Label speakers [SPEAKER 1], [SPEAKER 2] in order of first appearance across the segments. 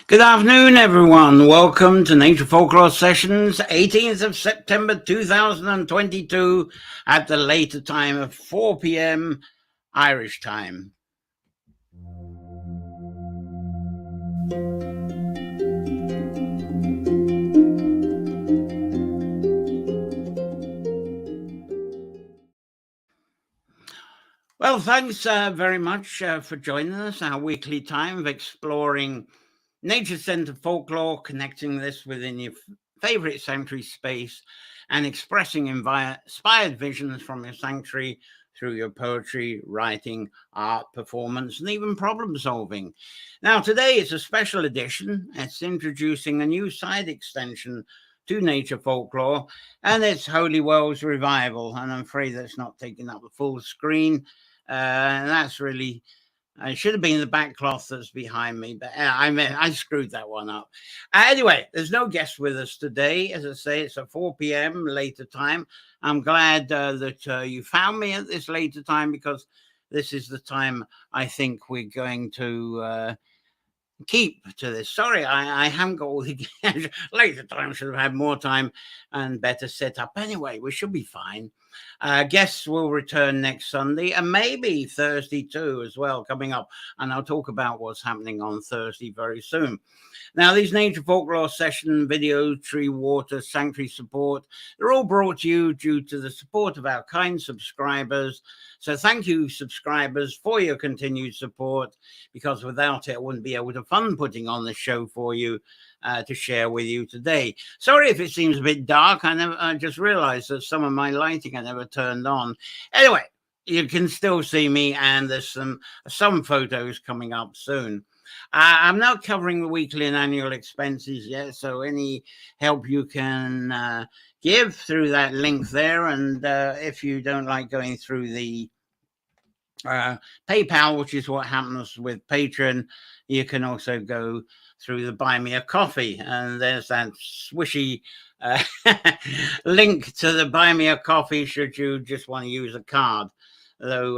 [SPEAKER 1] Good afternoon, everyone. Welcome to Nature Folklore Sessions, 18th of September 2022 at the later time of 4 p.m. Irish time. Well, thanks very much for joining us, our weekly time of exploring nature-centered folklore, connecting this within your favorite sanctuary space and expressing inspired visions from your sanctuary through your poetry, writing, art, performance, and even problem solving. Now, today is a special edition. It's introducing a new side extension to Nature Folklore, and it's Holy Wells Revival. And I'm afraid that's not taking up the full screen. And that's really, it should have been the back cloth that's behind me, but I screwed that one up. Anyway, there's no guest with us today. As I say, it's at 4 p.m. later time. I'm glad that you found me at this later time, because this is the time I think we're going to keep to this. Sorry, I haven't got all the later time. Should have had more time and better set up. Anyway, we should be fine. Guests will return next Sunday and maybe Thursday too as well, coming up, and I'll talk about what's happening on Thursday very soon. Now, these Nature Folklore session videos, tree water, sanctuary support, they're all brought to you due to the support of our kind subscribers. So thank you, subscribers, for your continued support, because without it, I wouldn't be able to fund putting on the show for you to share with you today. Sorry if it seems a bit dark. I just realized that some of my lighting I never turned on. Anyway, you can still see me, and there's some photos coming up soon. I'm not covering the weekly and annual expenses yet, so any help you can give through that link there. And if you don't like going through the PayPal, which is what happens with Patreon, you can also go through the Buy Me a Coffee, and there's that swishy link to the Buy Me a Coffee should you just want to use a card. Though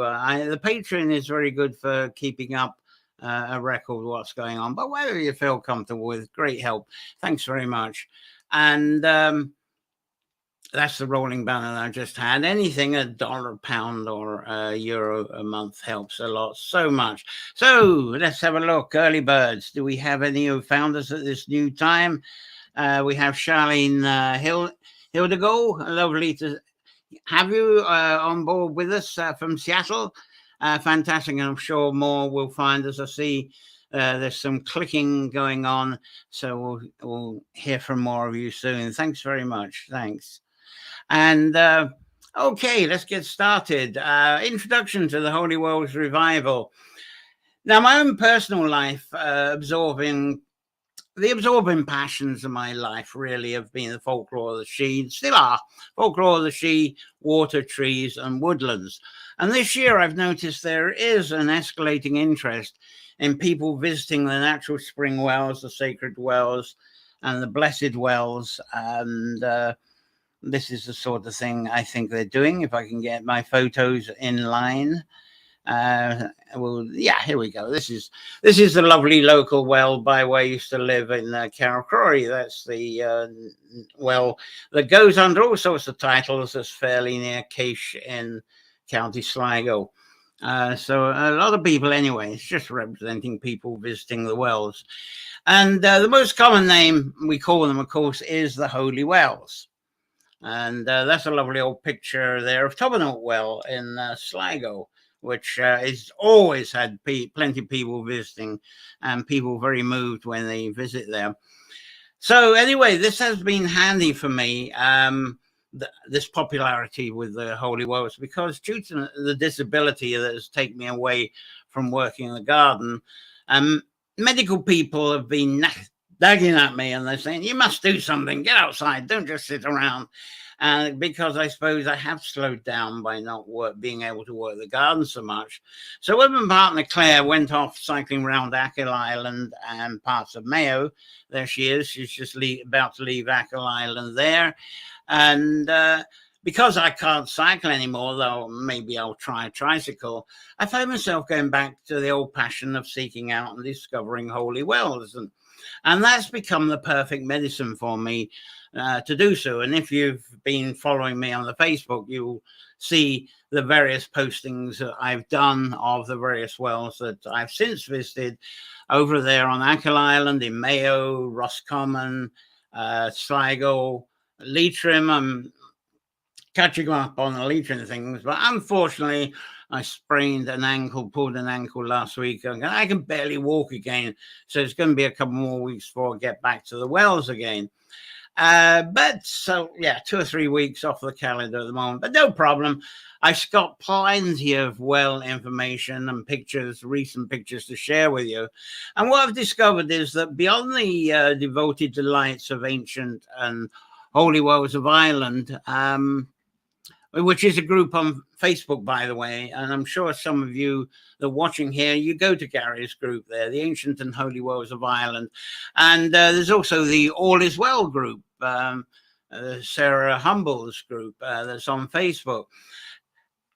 [SPEAKER 1] the Patreon is very good for keeping up a record of what's going on, but whatever you feel comfortable with, great help. Thanks very much. And that's the rolling banner that I just had. Anything $1, £1, or €1 a month helps a lot, so much. So let's have a look. Early birds. Do we have any who found us at this new time? We have Charlene Hildego. Lovely to have you on board with us from Seattle. Fantastic, and I'm sure more will find us. I see there's some clicking going on, so we'll hear from more of you soon. Thanks very much. Thanks. And okay, let's get started. Introduction to the Holy Wells Revival. Now, my own personal life, absorbing passions of my life really have been the folklore of the Sidhe, still are, folklore of the Sidhe, water, trees, and woodlands. And this year I've noticed there is an escalating interest in people visiting the natural spring wells, the sacred wells, and the blessed wells. And this is the sort of thing I think they're doing. If I can get my photos in line. Well, yeah, here we go. This is the lovely local well by where I used to live in Carrowcrory. That's the well that goes under all sorts of titles. That's fairly near Cache in County Sligo. So a lot of people anyway. It's just representing people visiting the wells. And the most common name we call them, of course, is the Holy Wells. And that's a lovely old picture there of Tobernaut Well in Sligo, which has always had plenty of people visiting, and people very moved when they visit there. So anyway, this has been handy for me, this popularity with the Holy Wells, because due to the disability that has taken me away from working in the garden, medical people have been nagging at me, and they're saying, you must do something, get outside, don't just sit around. And because I suppose I have slowed down by not being able to work the garden so much. So when my partner Claire went off cycling around Achill Island and parts of Mayo, there she is. She's just about to leave Achill Island there. And because I can't cycle anymore, though maybe I'll try a tricycle, I find myself going back to the old passion of seeking out and discovering holy wells. And that's become the perfect medicine for me to do so. And if you've been following me on the Facebook, you'll see the various postings that I've done of the various wells that I've since visited over there on Achill Island, in Mayo, Roscommon, Sligo, Leitrim. I'm catching up on the Leitrim things, but unfortunately, I sprained an ankle, pulled an ankle last week, and I can barely walk again. So it's going to be a couple more weeks before I get back to the wells again. But so, yeah, 2 or 3 weeks off the calendar at the moment, but no problem. I've got plenty of well information and pictures, recent pictures to share with you. And what I've discovered is that beyond the devoted delights of ancient and holy wells of Ireland, which is a group on Facebook, by the way, and I'm sure some of you that are watching here, you go to Gary's group there, the Ancient and Holy Wells of Ireland. And there's also the All Is Well group, Sarah Humble's group that's on Facebook.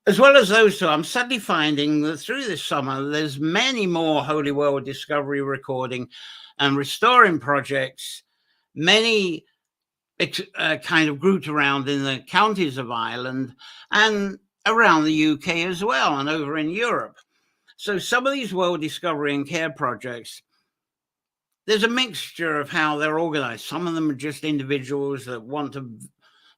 [SPEAKER 1] As well as those two, I'm suddenly finding that through this summer, there's many more holy well discovery, recording and restoring projects, many kind of grouped around in the counties of Ireland and around the UK as well, and over in Europe. So some of these well discovery and care projects, there's a mixture of how they're organized. Some of them are just individuals that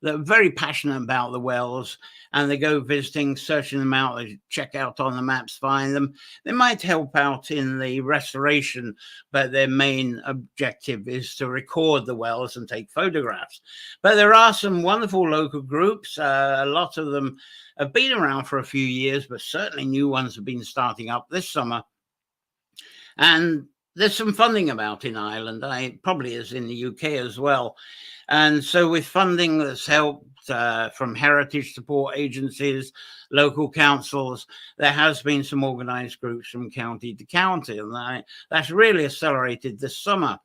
[SPEAKER 1] that are very passionate about the wells, and they go visiting, searching them out, they check out on the maps, find them. They might help out in the restoration, but their main objective is to record the wells and take photographs. But there are some wonderful local groups. A lot of them have been around for a few years, but certainly new ones have been starting up this summer. And there's some funding about in Ireland, probably is in the UK as well. And so with funding that's helped from heritage support agencies, local councils, there has been some organized groups from county to county, and that's really accelerated this summer.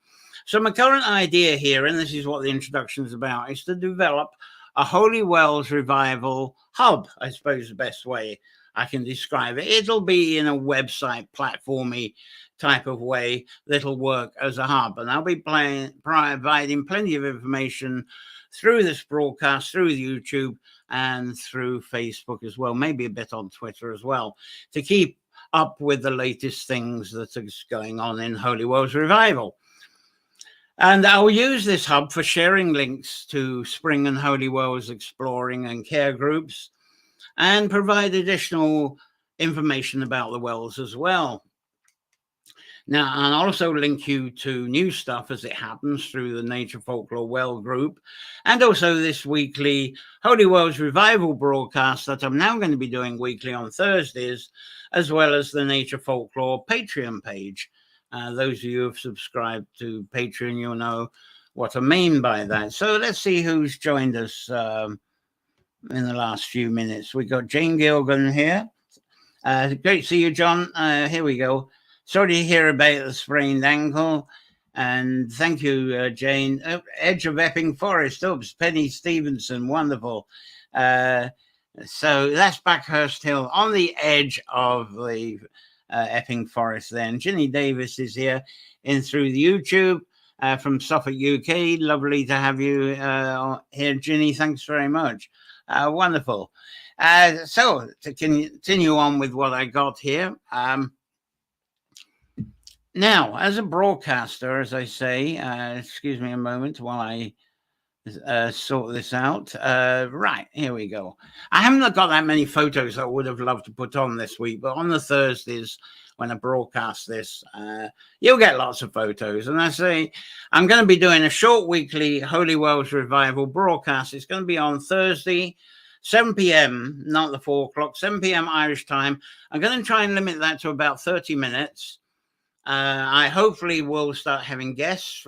[SPEAKER 1] So my current idea here, and this is what the introduction is about, is to develop a Holy Wells revival hub, I suppose the best way I can describe it. It'll be in a website platformy type of way that'll work as a hub, and I'll be providing plenty of information through this broadcast, through YouTube and through Facebook as well, maybe a bit on Twitter as well, to keep up with the latest things that are going on in Holy Wells Revival. And I'll use this hub for sharing links to spring and holy wells exploring and care groups, and provide additional information about the wells as well. Now, and also link you to new stuff as it happens through the Nature Folklore Well group, and also this weekly Holy Wells Revival broadcast that I'm now going to be doing weekly on Thursdays, as well as the Nature Folklore Patreon page. Those of you who have subscribed to Patreon, you'll know what I mean by that. So let's see who's joined us in the last few minutes. We got Jane Gilgan here. Great to see you, John. Here we go. Sorry to hear about the sprained ankle. And thank you, Jane. Edge of Epping Forest. Oops, Penny Stevenson. Wonderful. So that's Backhurst Hill on the edge of the Epping Forest then. Ginny Davis is here in through the YouTube from Suffolk, UK. Lovely to have you here, Ginny. Thanks very much. Wonderful. So to continue on with what I got here. Now, as a broadcaster, as I say, excuse me a moment while I sort this out. Right, here we go. I haven't got that many photos I would have loved to put on this week, but on the Thursdays when I broadcast this, you'll get lots of photos. And I say, I'm going to be doing a short weekly Holy Wells Revival broadcast. It's going to be on Thursday, 7 p.m., not the 4 o'clock, 7 p.m. Irish time. I'm going to try and limit that to about 30 minutes. I hopefully will start having guests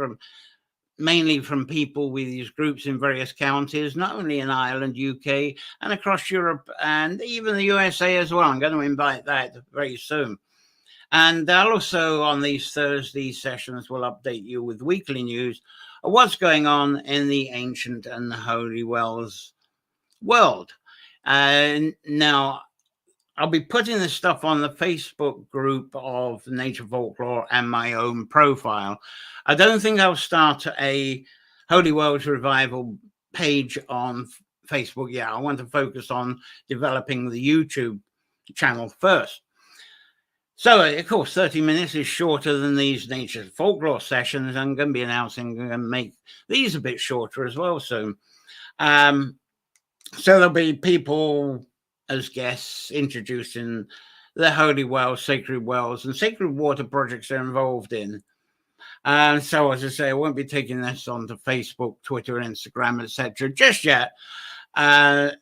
[SPEAKER 1] mainly from people with these groups in various counties, not only in Ireland, UK, and across Europe, and even the USA as well. I'm going to invite that very soon. And I'll also, on these Thursday sessions, will update you with weekly news of what's going on in the ancient and holy wells world. Now, I'll be putting this stuff on the Facebook group of Nature Folklore and my own profile. I don't think I'll start a Holy Wells Revival page on Facebook yet. I want to focus on developing the YouTube channel first. So, of course, 30 minutes is shorter than these Nature Folklore sessions. I'm going to be announcing, I'm going to make these a bit shorter as well soon. So there'll be people as guests introducing the holy wells, sacred wells, and sacred water projects they're involved in. So, as I say, I won't be taking this onto Facebook, Twitter, Instagram, etc. just yet. For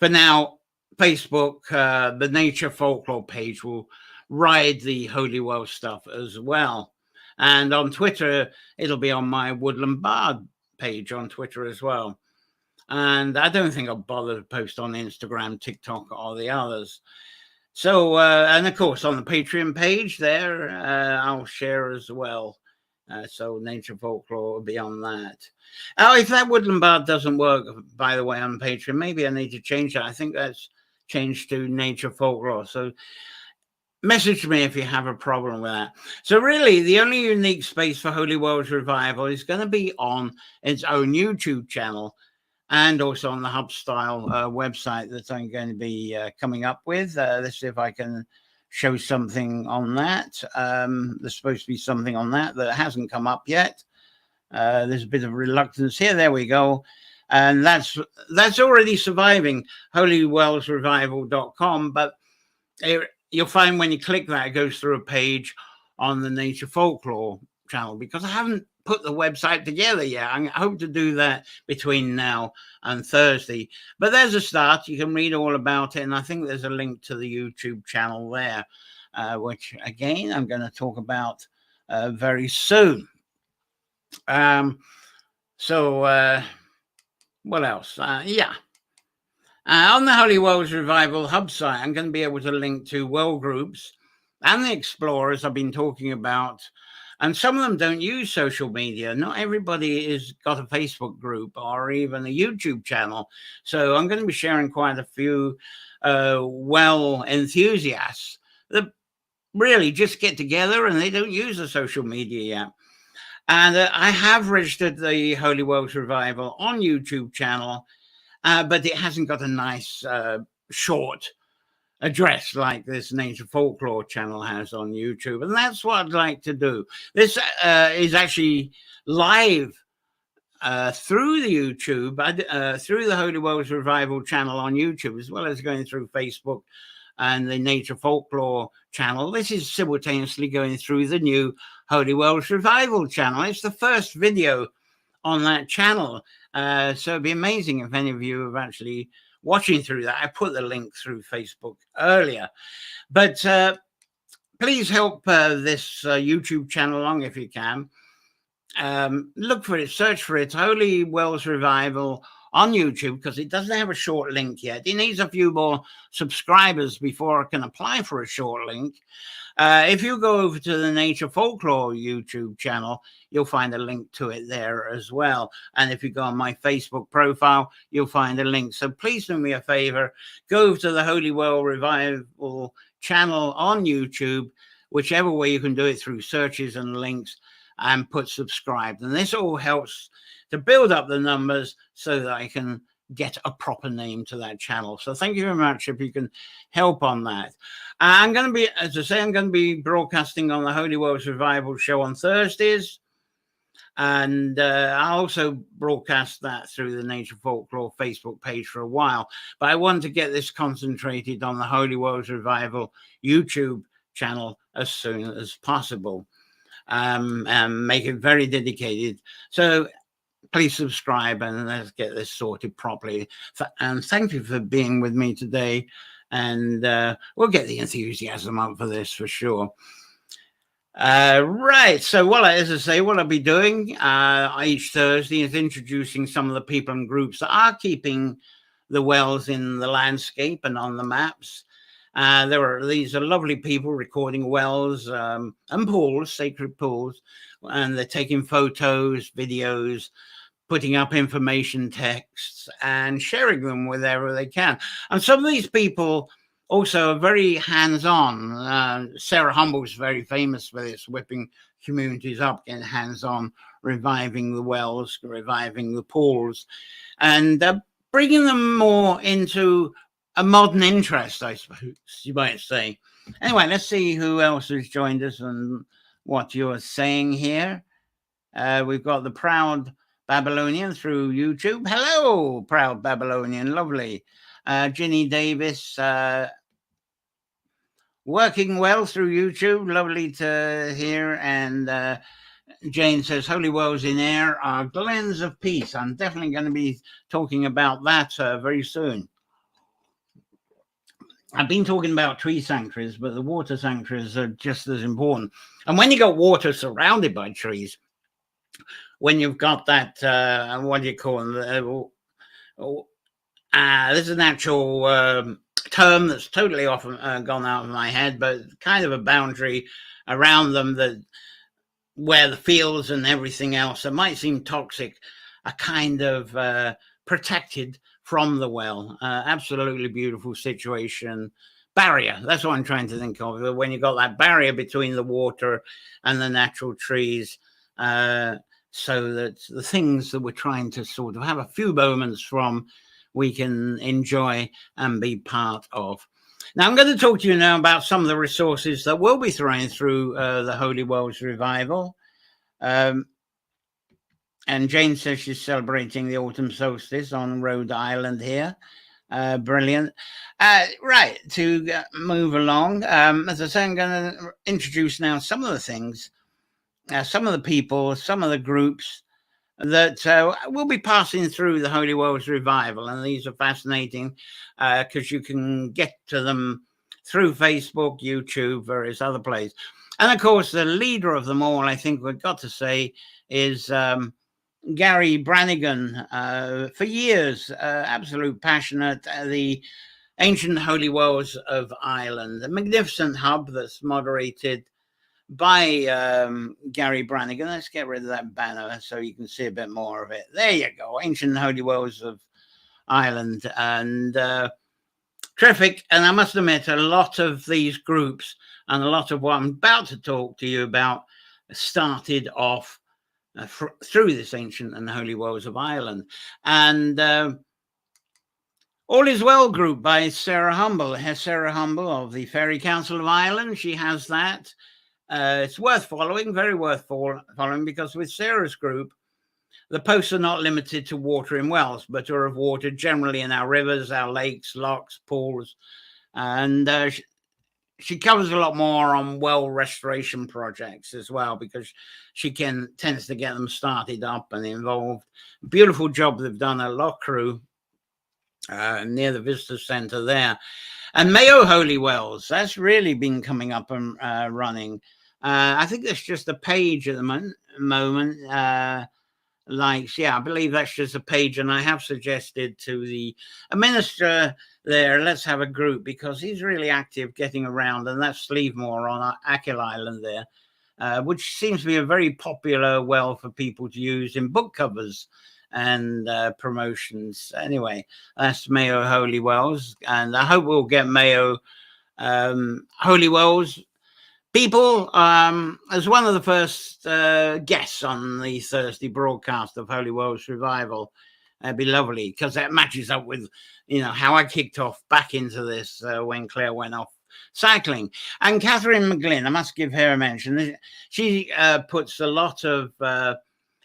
[SPEAKER 1] now, Facebook, the Nature Folklore page will ride the holy well stuff as well. And on Twitter, it'll be on my Woodland Bard page on Twitter as well. And I don't think I'll bother to post on Instagram, TikTok, or the others. So, and of course, on the Patreon page there, I'll share as well. So Nature Folklore will be on that. Oh, if that Woodland Bard doesn't work, by the way, on Patreon, maybe I need to change that. I think that's changed to Nature Folklore. So message me if you have a problem with that. So really, the only unique space for Holy Wells Revival is going to be on its own YouTube channel, and also on the Hub Style website that I'm going to be coming up with. Let's see if I can show something on that. There's supposed to be something on that hasn't come up yet. There's a bit of reluctance here. There we go. And that's already surviving, holywellsrevival.com. But you'll find when you click that, it goes through a page on the Nature Folklore channel, because I haven't put the website together yet. I hope to do that between now and Thursday. But there's a start. You can read all about it. And I think there's a link to the YouTube channel there, which, again, I'm going to talk about very soon. What else? Yeah. On the Holy Wells Revival hub site, I'm going to be able to link to well groups and the explorers I've been talking about. And some of them don't use social media. Not everybody has got a Facebook group or even a YouTube channel. So I'm going to be sharing quite a few well enthusiasts that really just get together and they don't use the social media yet. And I have registered the Holy Wells Revival on YouTube channel, but it hasn't got a nice short address like this Nature Folklore channel has on YouTube. And that's what I'd like to do. This is actually live through the YouTube, through the Holy Wells Revival channel on YouTube, as well as going through Facebook and the Nature Folklore channel. This is simultaneously going through the new Holy Wells Revival channel. It's the first video on that channel. So it'd be amazing if any of you have actually watching through that. I put the link through Facebook earlier. But please help this YouTube channel along if you can. Look for it, search for it, Holy Wells Revival on YouTube, because it doesn't have a short link yet. It needs a few more subscribers before I can apply for a short link. If you go over to the Nature Folklore YouTube channel, you'll find a link to it there as well. And if you go on my Facebook profile, you'll find a link. So please do me a favor, go over to the Holy Well Revival channel on YouTube, whichever way you can do it, through searches and links, and put subscribed. And this all helps to build up the numbers so that I can get a proper name to that channel. So thank you very much if you can help on that. I'm going to be, as I say, I'm going to be broadcasting on the Holy Wells Revival show on Thursdays. And I also broadcast that through the Nature Folklore Facebook page for a while. But I want to get this concentrated on the Holy Wells Revival YouTube channel as soon as possible. And make it very dedicated. So please subscribe and let's get this sorted properly. And thank you for being with me today. And we'll get the enthusiasm up for this for sure. Right. So, as I say, what I'll be doing each Thursday is introducing some of the people and groups that are keeping the wells in the landscape and on the maps. These are lovely people recording wells and pools, sacred pools, and they're taking photos, videos, putting up information texts and sharing them wherever they can. And some of these people also are very hands-on. Sarah Humble's very famous for this, whipping communities up, getting hands-on, reviving the wells, reviving the pools, and bringing them more into a modern interest, I suppose you might say. Anyway, let's see who else has joined us and what you're saying here. We've got the Proud Babylonian through YouTube. Hello, Proud Babylonian, lovely. Ginny Davis, working well through YouTube, lovely to hear. And Jane says, Holy Wells in Air are glens of peace. I'm definitely going to be talking about that very soon. I've been talking about tree sanctuaries, but the water sanctuaries are just as important. And when you got water surrounded by trees, when you've got that, what do you call them? There's an actual term that's totally gone out of my head, but kind of a boundary around them that where the fields and everything else that might seem toxic are kind of protected from the well. Absolutely beautiful situation. Barrier, that's what I'm trying to think of. When you've got that barrier between the water and the natural trees, so that the things that we're trying to sort of have a few moments from, we can enjoy and be part of. Now, I'm going to talk to you now about some of the resources that will be thrown through the Holy Wells Revival. And Jane says she's celebrating the autumn solstice on Rhode Island here. Brilliant. Right, to move along, as I say, I'm going to introduce now some of the things, some of the people, some of the groups that will be passing through the Holy Wells Revival. And these are fascinating because you can get to them through Facebook, YouTube, various other places. And of course, the leader of them all, I think we've got to say, is Gary Brannigan. For years, absolute passionate, the Ancient Holy Wells of Ireland, a magnificent hub that's moderated by Gary Brannigan. Let's get rid of that banner so you can see a bit more of it. There you go, Ancient Holy Wells of Ireland. And terrific. And I must admit, a lot of these groups and a lot of what I'm about to talk to you about started off through this Ancient and Holy Wells of Ireland. And All Is Well group by Sarah Humble. Sarah Humble of the Fairy Council of Ireland. She has that. It's worth following, very worth following, because with Sarah's group, the posts are not limited to water in wells, but are of water generally in our rivers, our lakes, lochs, pools. And she covers a lot more on well restoration projects as well, because she tends to get them started up and involved. Beautiful job they've done at Loughcrew, near the visitor centre there. And Mayo Holy Wells, that's really been coming up and running. I think there's just a page at the moment. I believe that's just a page, and I have suggested to the minister there, let's have a group, because he's really active getting around, and that's Sleevemore on Achill Island there, which seems to be a very popular well for people to use in book covers and promotions. Anyway, that's Mayo Holy Wells, and I hope we'll get Mayo Holy Wells people as one of the first guests on the Thursday broadcast of Holy Wells Revival. It'd be lovely, because that matches up with, how I kicked off back into this when Claire went off cycling. And Catherine McGlynn, I must give her a mention. She puts a lot of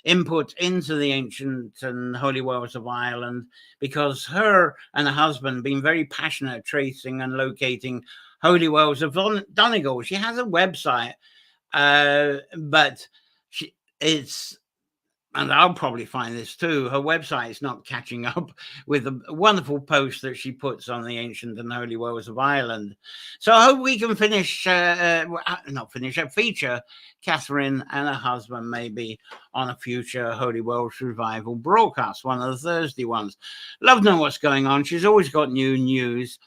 [SPEAKER 1] input into the Ancient and Holy Wells of Ireland, because her and her husband have been very passionate at tracing and locating Holy Wells of Donegal. She has a website, but and I'll probably find this too, her website is not catching up with the wonderful posts that she puts on the Ancient and Holy Wells of Ireland. So I hope we can feature Catherine and her husband maybe on a future Holy Wells Revival broadcast, one of the Thursday ones. Love to know what's going on. She's always got new news.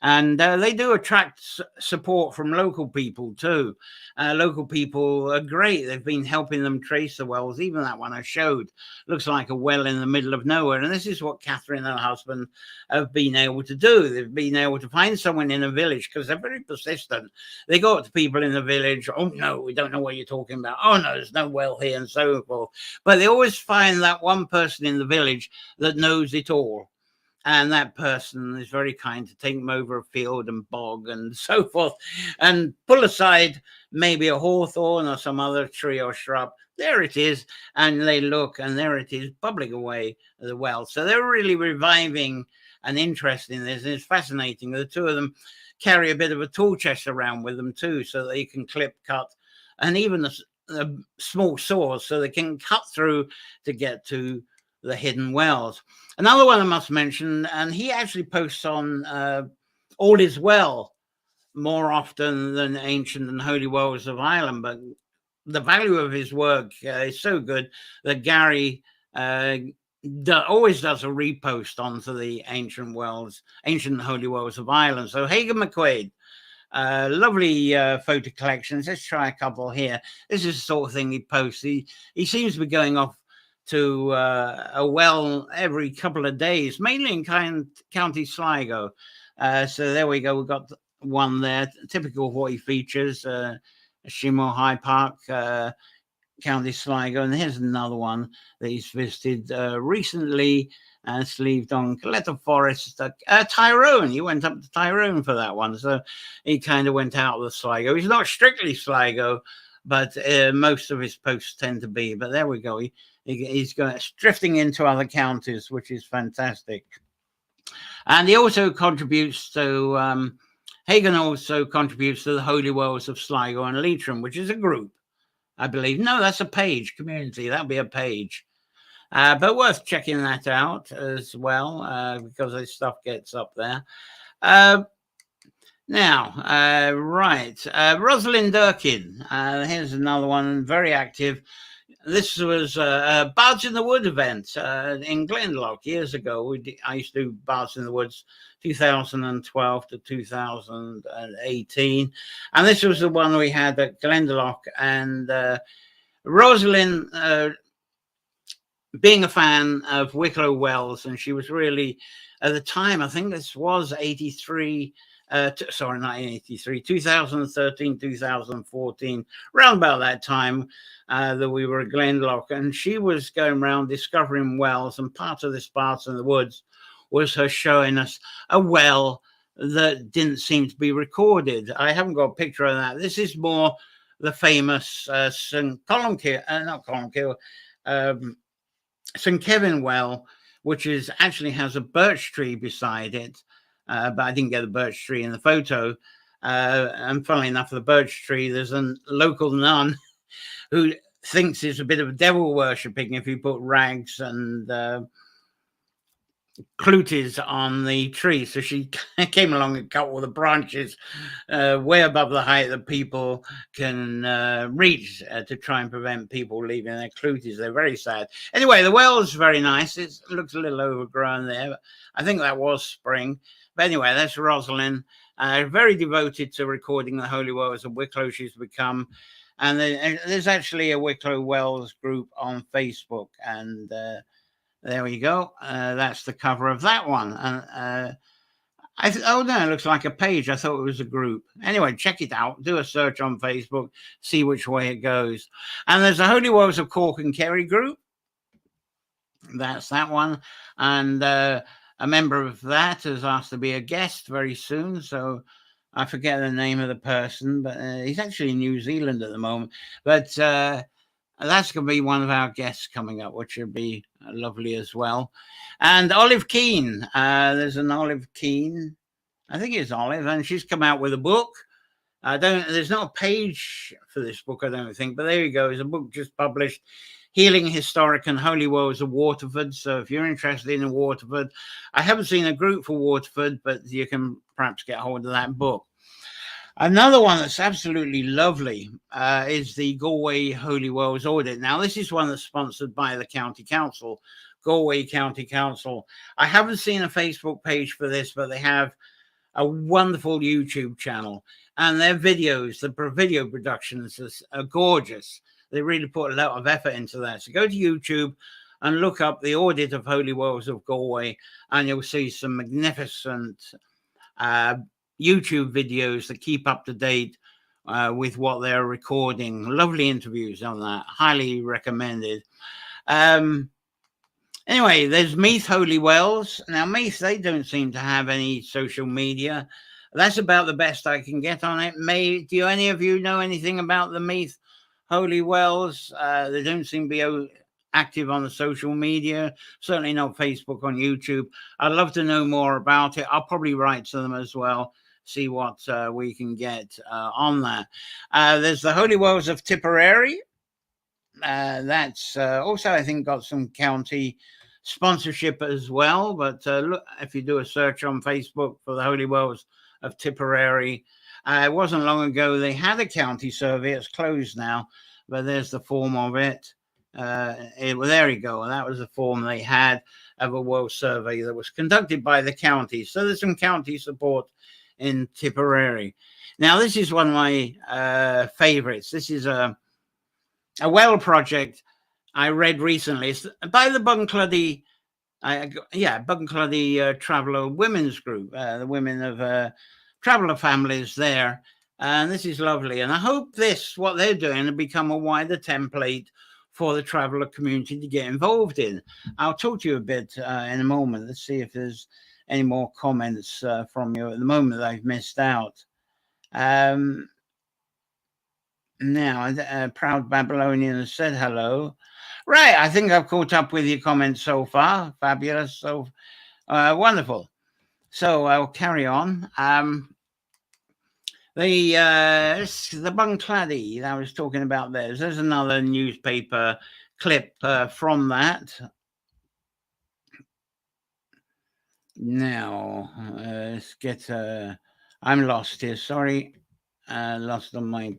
[SPEAKER 1] And they do attract support from local people too. Local people are great. They've been helping them trace the wells. Even that one I showed looks like a well in the middle of nowhere. And this is what Catherine and her husband have been able to do. They've been able to find someone in a village, because they're very persistent. They go up to people in the village. Oh, no, we don't know what you're talking about. Oh, no, there's no well here, and so forth. But they always find that one person in the village that knows it all. And that person is very kind to take them over a field and bog and so forth, and pull aside maybe a hawthorn or some other tree or shrub. There it is. And they look, and there it is, bubbling away the well. So they're really reviving an interest in this. And it's fascinating. The two of them carry a bit of a tool chest around with them too, so they can clip, cut, and even a small saws, so they can cut through to get to the hidden wells. Another one I must mention, and he actually posts on All Is Well more often than Ancient and Holy Wells of Ireland, but the value of his work is so good that Gary always does a repost onto the Ancient and Holy Wells of Ireland. So Hagan McQuaid, lovely photo collections. Let's try a couple here. This is the sort of thing he posts. He seems to be going off to a well every couple of days, mainly in County Sligo. So there we go. We've got one there, typical of what he features, Shimo High Park, County Sligo. And here's another one that he's visited recently, sleeved on Coletta Forest, Tyrone. He went up to Tyrone for that one. So he kind of went out of the Sligo. He's not strictly Sligo, but most of his posts tend to be. But there we go. He's drifting into other counties, which is fantastic. And he also contributes to, Hagan also contributes to the Holy Wells of Sligo and Leitrim, which is a group, I believe. No, that's a page, community. That'll be a page. But worth checking that out as well, because this stuff gets up there. Now, right, Rosalind Durkin. Here's another one, very active. This was a Bards in the Wood event in Glendalough years ago. I used to do Bards in the Woods 2012 to 2018. And this was the one we had at Glendalough. And Rosalind, being a fan of Wicklow Wells, and she was really, at the time, I think this was 83, sorry, not 83, 2013, 2014, around about that time that we were at Glendalough, and she was going around discovering wells, and part of this Bards in the Woods was her showing us a well that didn't seem to be recorded. I haven't got a picture of that. This is more the famous St. Kevin well, which actually has a birch tree beside it. But I didn't get the birch tree in the photo. And funnily enough, the birch tree, there's a local nun who thinks it's a bit of devil worshipping if you put rags and cluties on the tree. So she came along and cut all the branches way above the height that people can reach to try and prevent people leaving their cluties. They're very sad. Anyway, the well is very nice. It looks a little overgrown there, but I think that was spring. But anyway, that's Rosalind, very devoted to recording the Holy Wells of Wicklow she's become. And there's actually a Wicklow Wells group on Facebook. And there we go. That's the cover of that one. And oh, no, it looks like a page. I thought it was a group. Anyway, check it out. Do a search on Facebook. See which way it goes. And there's the Holy Wells of Cork and Kerry group. That's that one. And a member of that has asked to be a guest very soon, so I forget the name of the person, but he's actually in New Zealand at the moment. But that's going to be one of our guests coming up, which will be lovely as well. And Olive Keane, there's an Olive Keane, I think it's Olive, and she's come out with a book. There's not a page for this book, I don't think, but there you go. It's a book just published, Healing Historic and Holy Wells of Waterford. So if you're interested in Waterford, I haven't seen a group for Waterford, but you can perhaps get hold of that book. Another one that's absolutely lovely is the Galway Holy Wells Audit. Now, this is one that's sponsored by the County Council, Galway County Council. I haven't seen a Facebook page for this, but they have a wonderful YouTube channel, and their videos, the video productions are gorgeous. They really put a lot of effort into that. So go to YouTube and look up the audit of Holy Wells of Galway, and you'll see some magnificent YouTube videos that keep up to date with what they're recording. Lovely interviews on that. Highly recommended. Anyway, there's Meath Holy Wells. Now, Meath, they don't seem to have any social media. That's about the best I can get on it. Do any of you know anything about the Meath Holy Wells? They don't seem to be active on the social media, certainly not Facebook, on YouTube. I'd love to know more about it. I'll probably write to them as well, see what we can get on that. There's the Holy Wells of Tipperary. That's also, I think, got some county sponsorship as well. But look, if you do a search on Facebook for the Holy Wells of Tipperary, it wasn't long ago they had a county survey. It's closed now, but there's the form of it. Well, there you go. That was the form they had of a world survey that was conducted by the county. So there's some county support in Tipperary. Now, this is one of my favorites. This is a well project I read recently. It's by the Bunclody Traveller Women's Group, the women of traveller families there. And this is lovely. And I hope what they're doing, will become a wider template for the traveller community to get involved in. I'll talk to you a bit in a moment. Let's see if there's any more comments from you at the moment that I've missed out. Now, Proud Babylonian has said hello. Right, I think I've caught up with your comments so far. Fabulous, so wonderful. So I'll carry on. The Bunclady that I was talking about there's another newspaper clip from that. Now, let's get... I'm lost here, sorry. Lost on my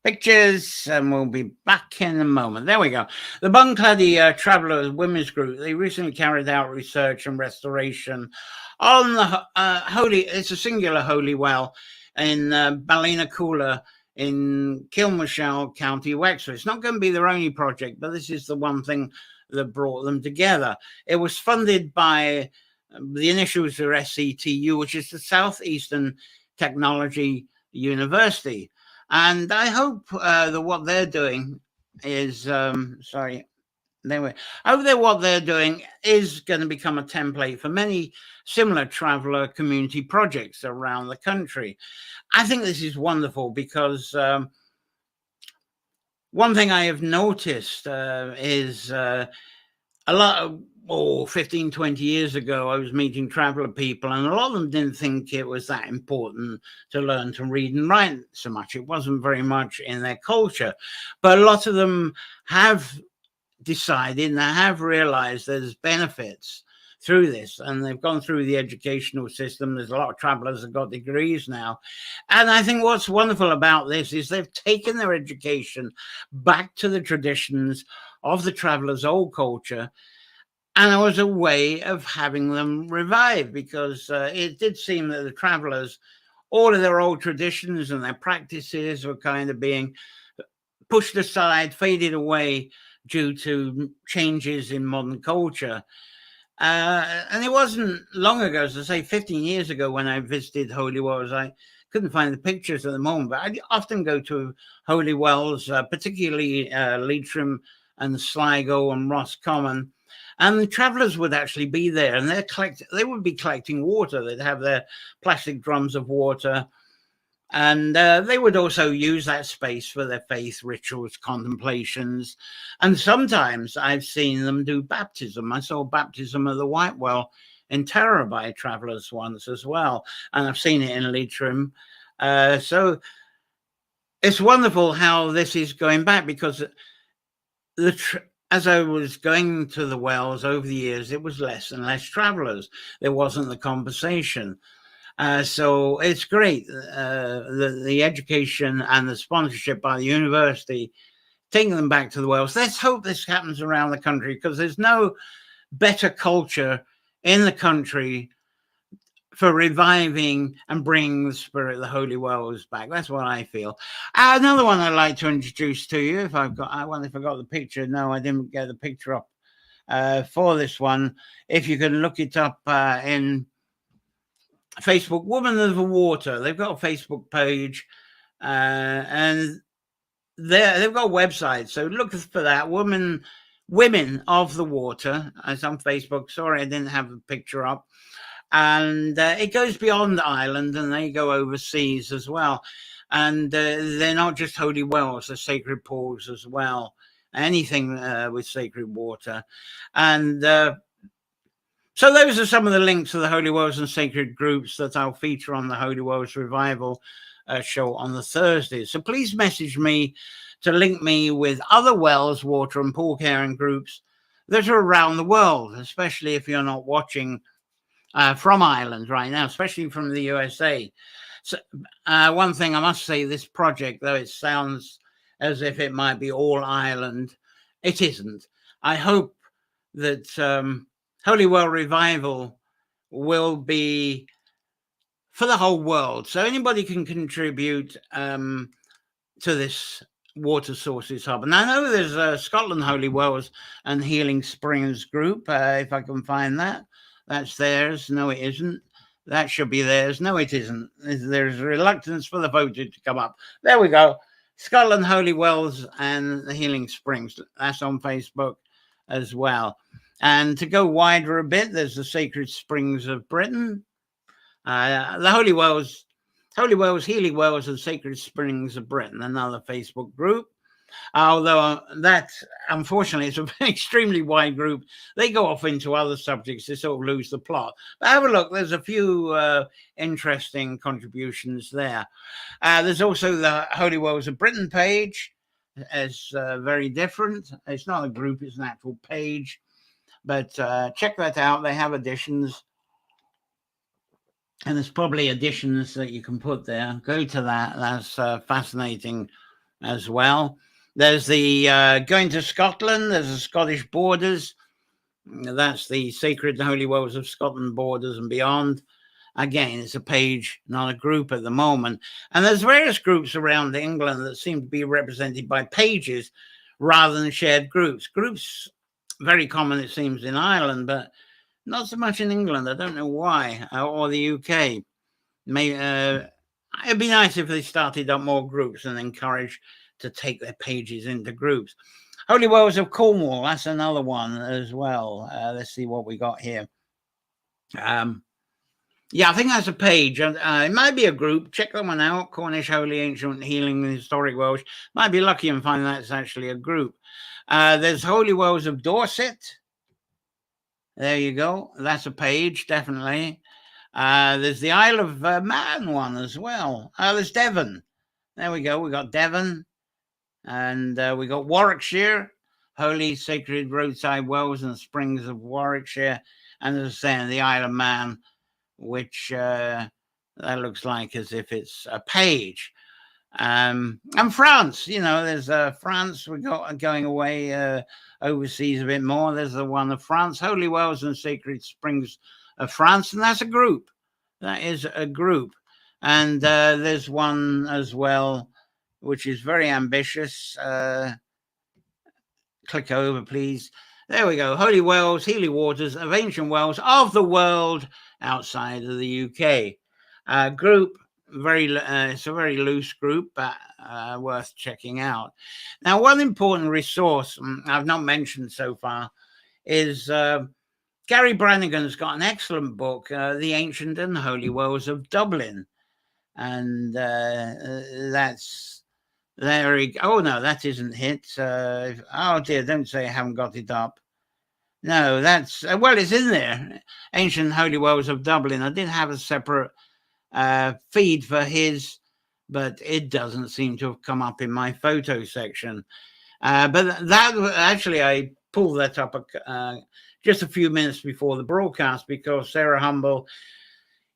[SPEAKER 1] pictures, and we'll be back in a moment. There we go. The Bunclady Traveller Women's Group, they recently carried out research and restoration on the it's a singular holy well in Ballinacoola in Kilmashall, County Wexford. It's not going to be their only project, but this is the one thing that brought them together. It was funded by the initials are SCTU, which is the Southeastern Technology University. And I hope that what they're doing is, what they're doing is going to become a template for many similar traveller community projects around the country. I think this is wonderful because one thing I have noticed is a lot of 15, 20 years ago, I was meeting traveller people, and a lot of them didn't think it was that important to learn to read and write so much. It wasn't very much in their culture. But a lot of them have decided and have realized there's benefits through this, and they've gone through the educational system. There's a lot of travellers that got degrees now. And I think what's wonderful about this is they've taken their education back to the traditions of the travellers' old culture. And it was a way of having them revive, because it did seem that the travellers, all of their old traditions and their practices were kind of being pushed aside, faded away due to changes in modern culture. And it wasn't long ago, as I say, 15 years ago when I visited Holy Wells. I couldn't find the pictures at the moment, but I often go to Holy Wells, particularly Leitrim and Sligo and Roscommon. And the travellers would actually be there, and they would be collecting water. They'd have their plastic drums of water, and they would also use that space for their faith rituals, contemplations. And sometimes I've seen them do baptism. I saw baptism of the White Well in Tara by travellers once as well, and I've seen it in Leitrim. So it's wonderful how this is going back, because as I was going to the wells over the years, it was less and less travellers. There wasn't the conversation. So it's great, the education and the sponsorship by the university, taking them back to the wells. Let's hope this happens around the country, because there's no better culture in the country for reviving and bringing the spirit of the holy wells back. That's what I feel. Another one I'd like to introduce to you, if I've got, I wonder if I got the picture. No, I didn't get the picture up for this one. If you can look it up in Facebook, Woman of the Water. They've got a Facebook page, and they've got a website. So look for that, Women of the Water. It's on Facebook. Sorry, I didn't have the picture up. And it goes beyond Ireland, and they go overseas as well. And they're not just holy wells, they're sacred pools as well. Anything with sacred water. And so those are some of the links to the holy wells and sacred groups that I'll feature on the Holy Wells Revival show on the Thursdays. So please message me to link me with other wells, water and pool caring groups that are around the world, especially if you're not watching from Ireland right now, especially from the USA. So one thing I must say, this project, though it sounds as if it might be all Ireland, it isn't. I hope that Holy Well Revival will be for the whole world. So anybody can contribute to this water sources hub. And I know there's a Scotland Holy Wells and Healing Springs group, if I can find that. That's theirs. No, it isn't. That should be theirs. No, it isn't. There's reluctance for the photo to come up. There we go. Scotland Holy Wells and the Healing Springs. That's on Facebook as well. And to go wider a bit, there's the Sacred Springs of Britain. The Holy Wells, Healing Wells and Sacred Springs of Britain, another Facebook group. Although that, unfortunately, it's an extremely wide group. They go off into other subjects. They sort of lose the plot. But have a look. There's a few interesting contributions there. There's also the Holy Wells of Britain page. It's very different. It's not a group. It's an actual page. But check that out. They have additions. And there's probably additions that you can put there. Go to that. That's fascinating as well. There's the going to Scotland. There's the Scottish Borders. That's the Sacred and Holy Wells of Scotland Borders and Beyond. Again, it's a page, not a group at the moment. And there's various groups around England that seem to be represented by pages rather than shared groups. Groups, very common, it seems, in Ireland, but not so much in England. I don't know why, or the UK. It'd be nice if they started up more groups and encouraged to take their pages into groups. Holy Wells of Cornwall, that's another one as well. Let's see what we got here. Yeah, I think that's a page. It might be a group. Check that one out. Cornish Holy Ancient Healing Historic Welsh. Might be lucky and find that's actually a group. There's Holy Wells of Dorset. There you go. That's a page, definitely. There's the Isle of Man one as well. There's Devon. There we go. We got Devon. And we got Warwickshire, Holy Sacred Roadside Wells and Springs of Warwickshire. And as I say, the Isle of Man, which that looks like as if it's a page. And France, there's France. We got going away overseas a bit more. There's the one of France, Holy Wells and Sacred Springs of France. And that's a group. That is a group. And there's one as well, which is very ambitious. Click over, please. There we go. Holy Wells, Healing Waters of Ancient Wells of the world outside of the UK. Group, it's a very loose group, but worth checking out. Now, one important resource I've not mentioned so far is Gary Brannigan's got an excellent book, The Ancient and Holy Wells of Dublin. And that's there. Oh no, that isn't it. Oh dear, don't say I haven't got it up. No, that's well, it's in there. Ancient Holy Wells of Dublin. I did have a separate feed for his, but it doesn't seem to have come up in my photo section. But that actually, I pulled that up just a few minutes before the broadcast because Sarah Humble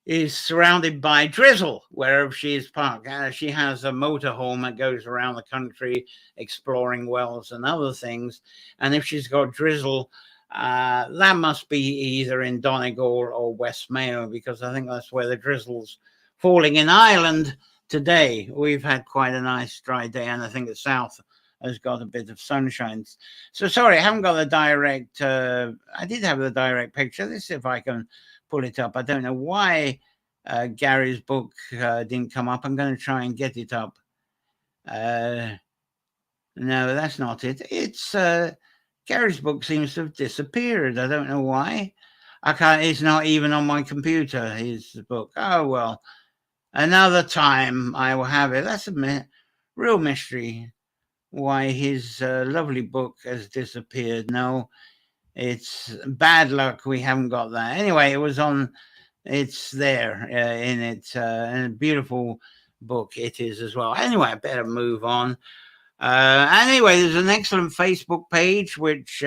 [SPEAKER 1] is surrounded by drizzle wherever she is parked. She has a motorhome that goes around the country exploring wells and other things. And if she's got drizzle That must be either in Donegal or West Mayo, because I think that's where the drizzle's falling in Ireland today. We've had quite a nice dry day, and I think the south has got a bit of sunshine. So sorry, I haven't got the direct. I did have the direct picture. Let's see if I can pull it up. I don't know why Gary's book didn't come up. I'm going to try and get it up. No, that's not it. It's Gary's book seems to have disappeared. I don't know why. I can't. It's not even on my computer. His book. Oh well. Another time I will have it. That's a real mystery why his lovely book has disappeared. No, it's bad luck. We haven't got that. Anyway, it was on. It's there in it. And a beautiful book it is as well. Anyway, I better move on. Anyway, there's an excellent Facebook page which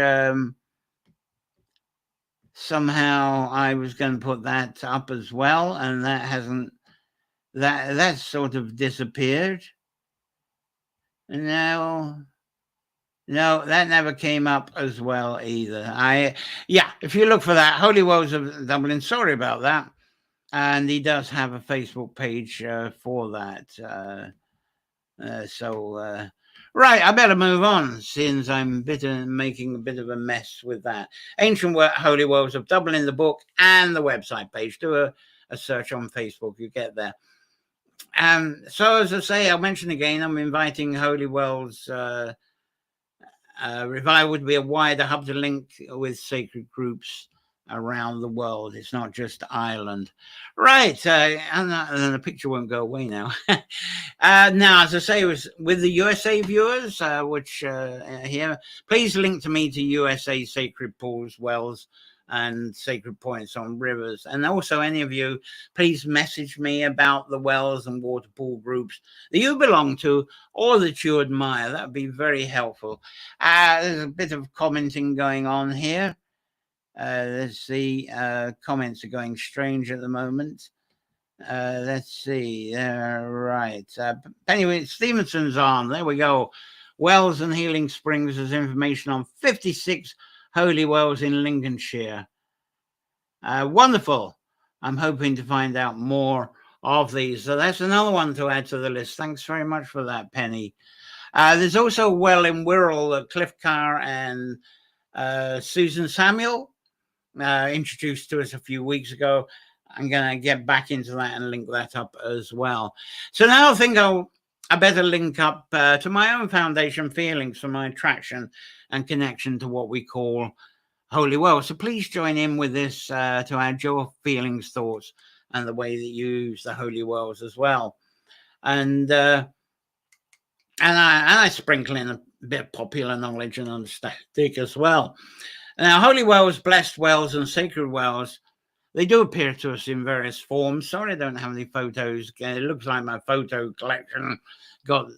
[SPEAKER 1] somehow I was going to put that up as well, and that hasn't. That's sort of disappeared. No, that never came up as well either. If you look for that, Holy Wells of Dublin. Sorry about that. And he does have a Facebook page for that. Right, I better move on since I'm making a bit of a mess with that. Ancient Holy Wells of Dublin, the book and the website page. Do a search on Facebook, you get there. So as I say, I'll mention again, I'm inviting Holy Wells Revival to be a wider hub to link with sacred groups around the world. It's not just Ireland. Right, and the picture won't go away now. Now, as I say, with the USA viewers, which here, please link to me to USA sacred pools, wells, and sacred points on rivers. And also, any of you, please message me about the wells and water pool groups that you belong to or that you admire. That would be very helpful. There's a bit of commenting going on here. Let's see. Comments are going strange at the moment. Let's see. Right. Anyway, Stevenson's on. There we go. Wells and Healing Springs has information on 56 holy wells in Lincolnshire. Wonderful. I'm hoping to find out more of these. So that's another one to add to the list. Thanks very much for that, Penny. There's also a well in Wirral that Cliff Carr and Susan Samuel introduced to us a few weeks ago. I'm going to get back into that and link that up as well. So now I think I better link up to my own foundation feelings for my attraction and connection to what we call holy wells. So please join in with this to add your feelings, thoughts, and the way that you use the holy wells as well. And I sprinkle in a bit of popular knowledge and understanding as well. Now, holy wells, blessed wells, and sacred wells, they do appear to us in various forms. Sorry, I don't have any photos. It looks like my photo collection got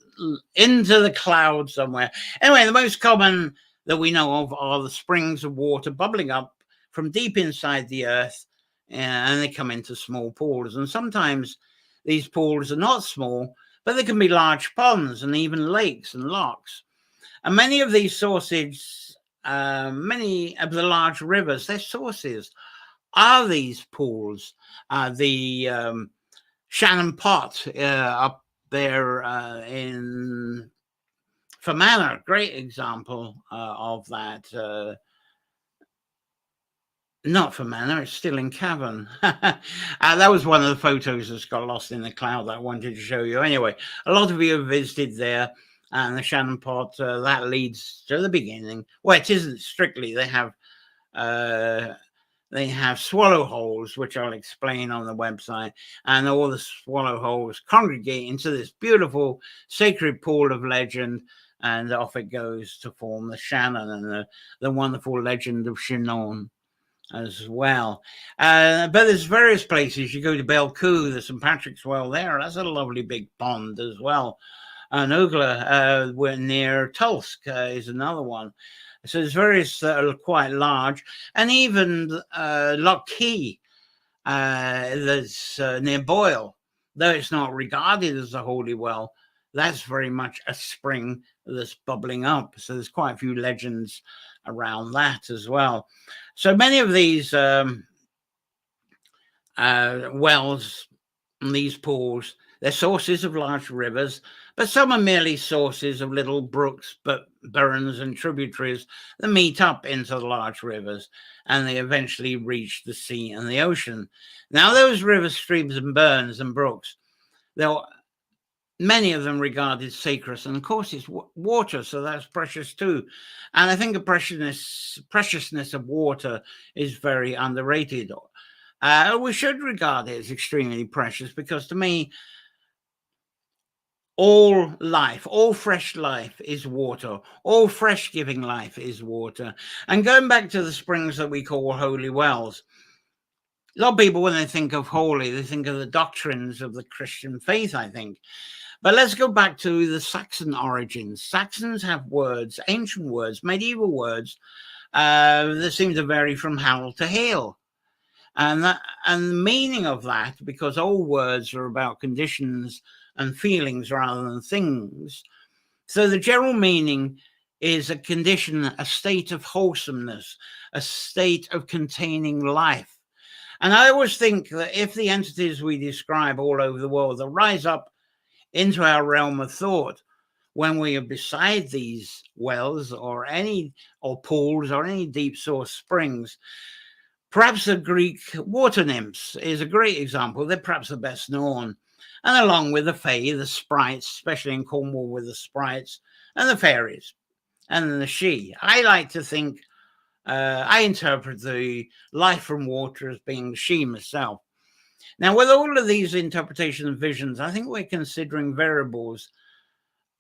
[SPEAKER 1] into the cloud somewhere. Anyway, the most common that we know of are the springs of water bubbling up from deep inside the earth, and they come into small pools. And sometimes these pools are not small, but they can be large ponds and even lakes and lochs. And many of these sources, many of the large rivers, their sources are these pools. The Shannon Pot up there in Fermanagh, great example of that. Not Fermanagh, it's still in Cavan. That was one of the photos that's got lost in the cloud that I wanted to show you. Anyway, a lot of you have visited there, and the Shannon Pot, that leads to the beginning. Well, it isn't strictly. They have swallow holes, which I'll explain on the website, and all the swallow holes congregate into this beautiful sacred pool of legend, and off it goes to form the Shannon and the wonderful legend of Shannon as well. But there's various places. You go to Belcoo, there's St. Patrick's Well there. That's a lovely big pond as well. And Ogla, near Tulsk, is another one. So there's various that are quite large, and even Loch Key, that's near Boyle, though it's not regarded as a holy well, that's very much a spring that's bubbling up. So there's quite a few legends around that as well. So many of these wells and these pools, they're sources of large rivers, but some are merely sources of little brooks, but burns and tributaries that meet up into the large rivers, and they eventually reach the sea and the ocean. Now, those rivers, streams, and burns and brooks, they're many of them regarded sacred, and of course it's water, so that's precious too. And I think the preciousness of water is very underrated. We should regard it as extremely precious, because to me, all life, all fresh life is water. All fresh giving life is water. And going back to the springs that we call holy wells, a lot of people, when they think of holy, they think of the doctrines of the Christian faith, I think. But let's go back to the Saxon origins. Saxons have words, ancient words, medieval words, that seem to vary from Heil to Heil. And the meaning of that, because all words are about conditions and feelings rather than things. So the general meaning is a condition, a state of wholesomeness, a state of containing life. And I always think that if the entities we describe all over the world that rise up into our realm of thought, when we are beside these wells or pools or any deep source springs, perhaps the Greek water nymphs is a great example. They're perhaps the best known. And along with the fae, the sprites, especially in Cornwall with the sprites, and the fairies, and the she. I like to think, I interpret the life from water as being she myself. Now, with all of these interpretations and visions, I think we're considering variables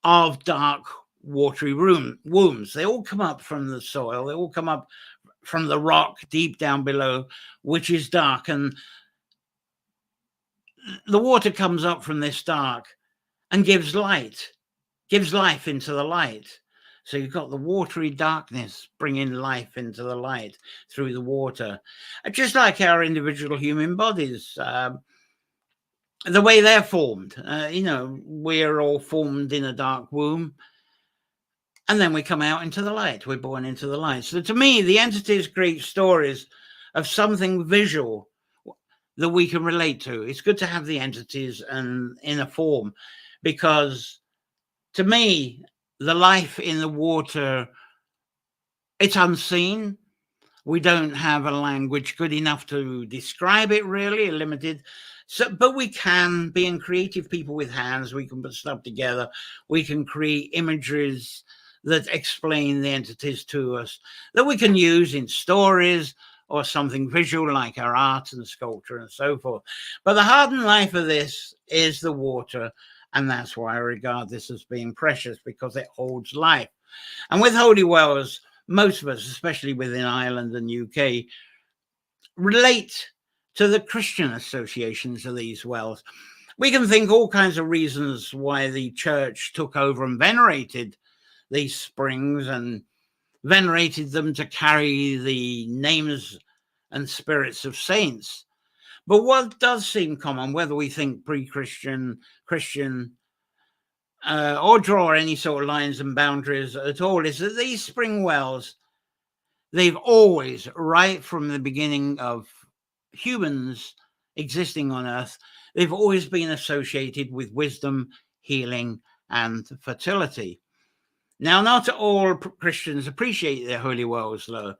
[SPEAKER 1] of dark, watery wombs. They all come up from the soil. They all come up from the rock deep down below, which is dark. And the water comes up from this dark and gives light, gives life into the light. So you've got the watery darkness bringing life into the light through the water. Just like our individual human bodies, the way they're formed. We're all formed in a dark womb, and then we come out into the light. We're born into the light. So to me, the entities create stories of something visual that we can relate to. It's good to have the entities and in a form, because to me, the life in the water, it's unseen. We don't have a language good enough to describe it, really, limited. So, but we can, being creative people with hands, we can put stuff together. We can create images that explain the entities to us that we can use in stories or something visual like our art and sculpture and so forth. But the heart and life of this is the water, and that's why I regard this as being precious, because it holds life. And with holy wells, most of us, especially within Ireland and UK, relate to the Christian associations of these wells. We can think all kinds of reasons why the church took over and venerated these springs and venerated them to carry the names and spirits of saints. But what does seem common, whether we think pre-Christian, Christian, or draw any sort of lines and boundaries at all, is that these spring wells, they've always, right from the beginning of humans existing on Earth, they've always been associated with wisdom, healing, and fertility. Now, not all Christians appreciate their holy wells, though.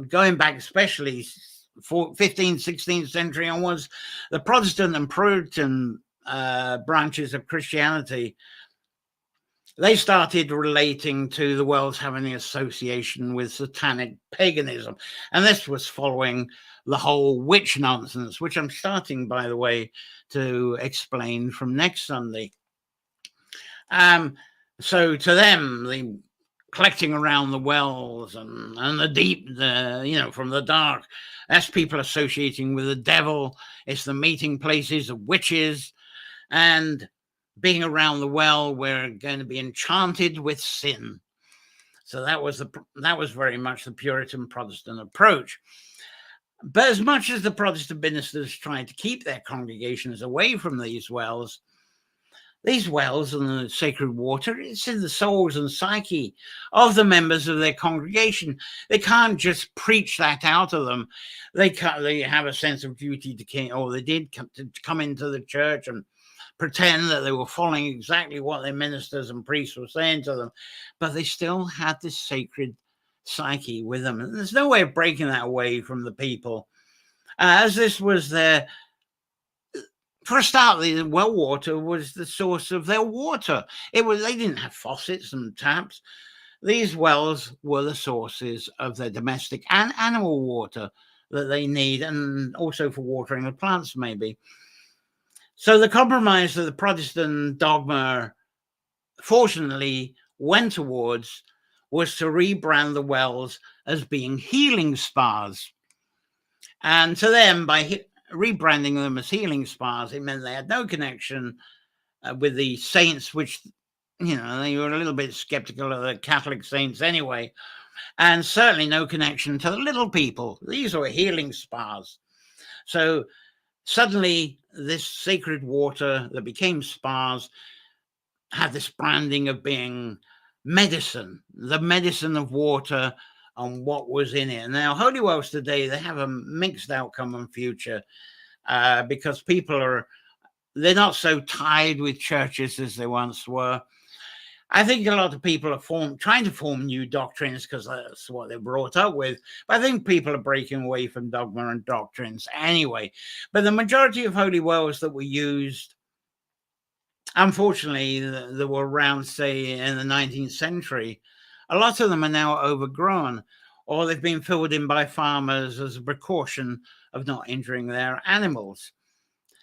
[SPEAKER 1] Going back especially 15th, 16th century onwards, the Protestant and Puritan branches of Christianity, they started relating to the wells having an association with satanic paganism. And this was following the whole witch nonsense, which I'm starting, by the way, to explain from next Sunday. So to them, the collecting around the wells and the deep, from the dark, that's people associating with the devil. It's the meeting places of witches, and being around the well, we're going to be enchanted with sin. So that was very much the Puritan Protestant approach. But as much as the Protestant ministers tried to keep their congregations away from these wells, These wells and the sacred water, it's in the souls and psyche of the members of their congregation. They can't just preach that out of them. They have a sense of duty to, or they did come into the church and pretend that they were following exactly what their ministers and priests were saying to them, but they still had this sacred psyche with them. And there's no way of breaking that away from the people. As this was their, for a start, the well water was the source of their water. They didn't have faucets and taps. These wells were the sources of their domestic and animal water that they need, and also for watering the plants, maybe. So the compromise that the Protestant dogma, fortunately, went towards was to rebrand the wells as being healing spas. And to them, by rebranding them as healing spas, it meant they had no connection with the saints, which, they were a little bit skeptical of the Catholic saints anyway, and certainly no connection to the little people. These were healing spas. So suddenly, this sacred water that became spas had this branding of being medicine, the medicine of water and what was in it. Now, holy wells today, they have a mixed outcome and future because they're not so tied with churches as they once were. I think a lot of people are trying to form new doctrines because that's what they're brought up with. But I think people are breaking away from dogma and doctrines anyway. But the majority of holy wells that were used, unfortunately, that were around, say, in the 19th century, a lot of them are now overgrown, or they've been filled in by farmers as a precaution of not injuring their animals.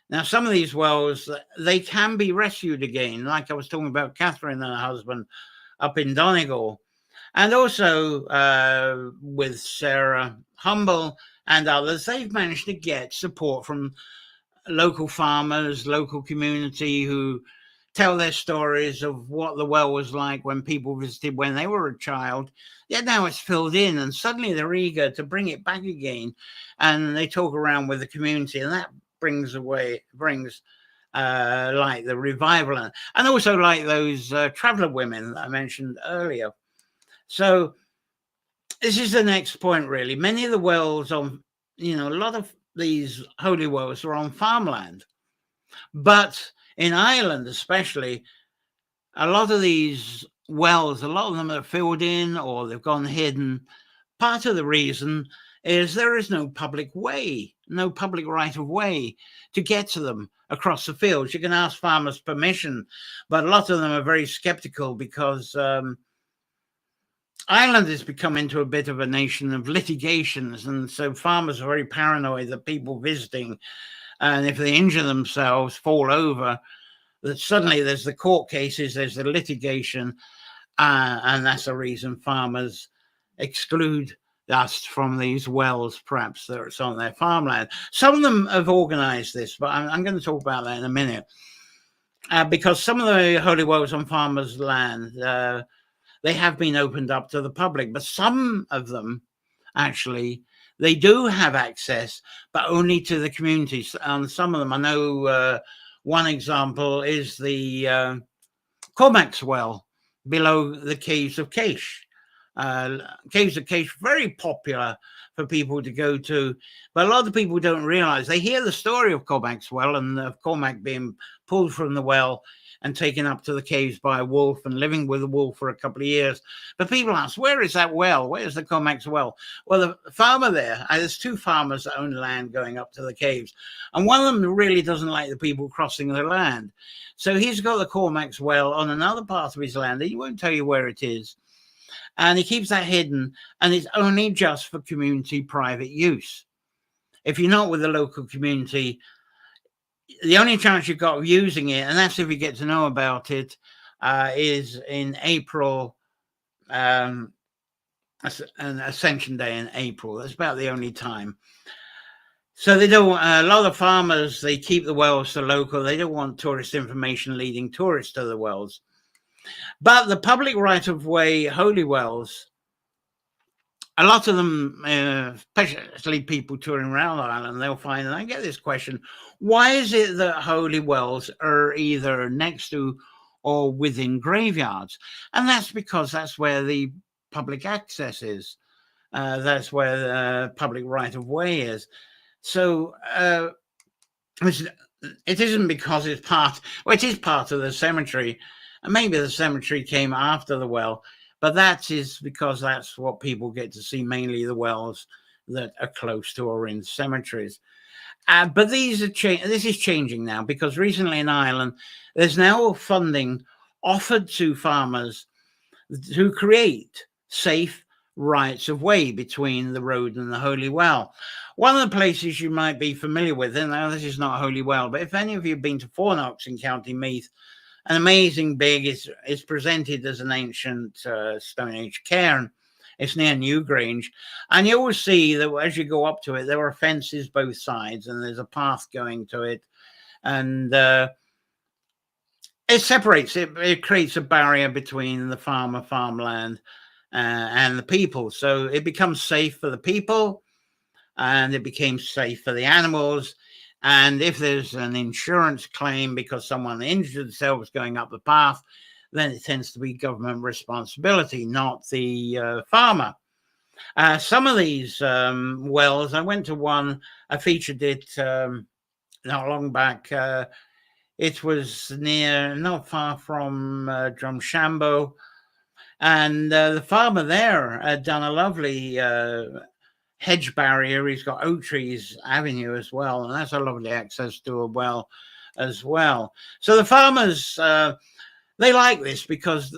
[SPEAKER 1] Now, some of these wells, they can be rescued again, like I was talking about Catherine and her husband up in Donegal, and also with Sarah Humble and others. They've managed to get support from local farmers, local community who tell their stories of what the well was like when people visited when they were a child. Yet now it's filled in, and suddenly they're eager to bring it back again, and they talk around with the community, and that brings like the revival and also like those traveler women that I mentioned earlier. So this is the next point, really. Many of the wells a lot of these holy wells are on farmland, but in Ireland especially, a lot of these wells, a lot of them are filled in or they've gone hidden. Part of the reason is there is no public way, no public right of way to get to them across the fields. You can ask farmers permission, but a lot of them are very skeptical because Ireland has become into a bit of a nation of litigations, and so farmers are very paranoid that people visiting, and if they injure themselves, fall over, that suddenly there's the court cases, there's the litigation, and that's the reason farmers exclude us from these wells, perhaps that's on their farmland. Some of them have organized this, but I'm going to talk about that in a minute, because some of the holy wells on farmers' land, they have been opened up to the public, but some of them, actually, they do have access, but only to the communities. And some of them, I know one example is the Cormac's well below the Caves of Caish. Caves of Caish, very popular for people to go to, but a lot of people don't realize. They hear the story of Cormac's well and of Cormac being pulled from the well and taken up to the caves by a wolf and living with a wolf for a couple of years. But people ask, where is that well? Where is the Cormac's well? Well, the farmer there's two farmers that own land going up to the caves, and one of them really doesn't like the people crossing the land. So he's got the Cormac's well on another part of his land, and he won't tell you where it is. And he keeps that hidden, and it's only just for community private use. If you're not with the local community, the only chance you've got of using it, and that's if you get to know about it, is in April, an Ascension Day in April. That's about the only time. So they don't. A lot of farmers, they keep the wells to local. They don't want tourist information leading tourists to the wells. But the public right of way holy wells, a lot of them, especially people touring around Ireland, they'll find, and I get this question, why is it that holy wells are either next to or within graveyards? And that's because that's where the public access is. That's where the public right of way is. So it isn't because it's part, well, it is part of the cemetery. And maybe the cemetery came after the well, but that is because that's what people get to see, mainly the wells that are close to or in cemeteries. But this is changing now, because recently in Ireland, there's now funding offered to farmers to create safe rights of way between the road and the holy well. One of the places you might be familiar with, and now this is not Holy Well, but if any of you have been to Fornox in County Meath, an amazing big is presented as an ancient Stone Age cairn. It's near Newgrange, and you will see that as you go up to it, there are fences both sides, and there's a path going to it, and it separates it. It creates a barrier between the farmland and the people, so it becomes safe for the people, and it became safe for the animals. And if there's an insurance claim because someone injured themselves going up the path, then it tends to be government responsibility, not the farmer. Some of these wells, I went to one, I featured it not long back. It was not far from Drumshambo, and the farmer there had done a lovely hedge barrier. He's got oak trees avenue as well, and that's a lovely access to a well as well. So the farmers, they like this because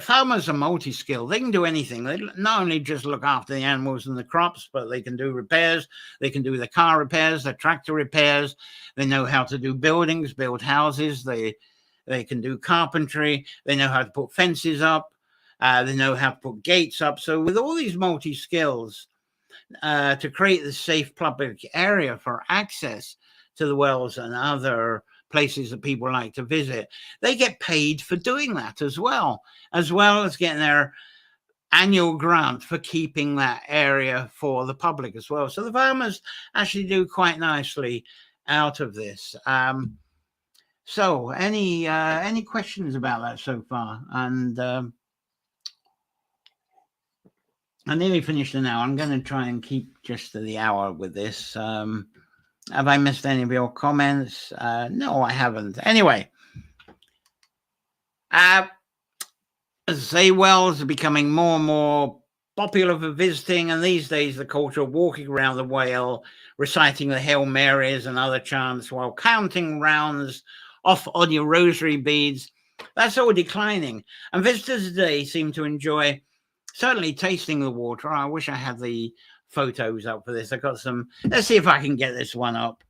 [SPEAKER 1] farmers are multi-skilled. They can do anything. They not only just look after the animals and the crops, but they can do repairs. They can do the car repairs, the tractor repairs. They know how to do buildings, build houses. They can do carpentry. They know how to put fences up. They know how to put gates up. So with all these multi-skills, to create the safe public area for access to the wells and other places that people like to visit, they get paid for doing that as well as getting their annual grant for keeping that area for the public as well. So the farmers actually do quite nicely out of this. So any questions about that so far? And I'm nearly finished now. I'm going to try and keep just to the hour with this. Have I missed any of your comments? No, I haven't. Anyway, as I say, wells are becoming more and more popular for visiting, and these days the culture of walking around the well, reciting the Hail Marys and other chants while counting rounds off on your rosary beads, that's all declining. And visitors today seem to enjoy certainly tasting the water. I wish I had the photos up for this. I've got some. Let's see if I can get this one up.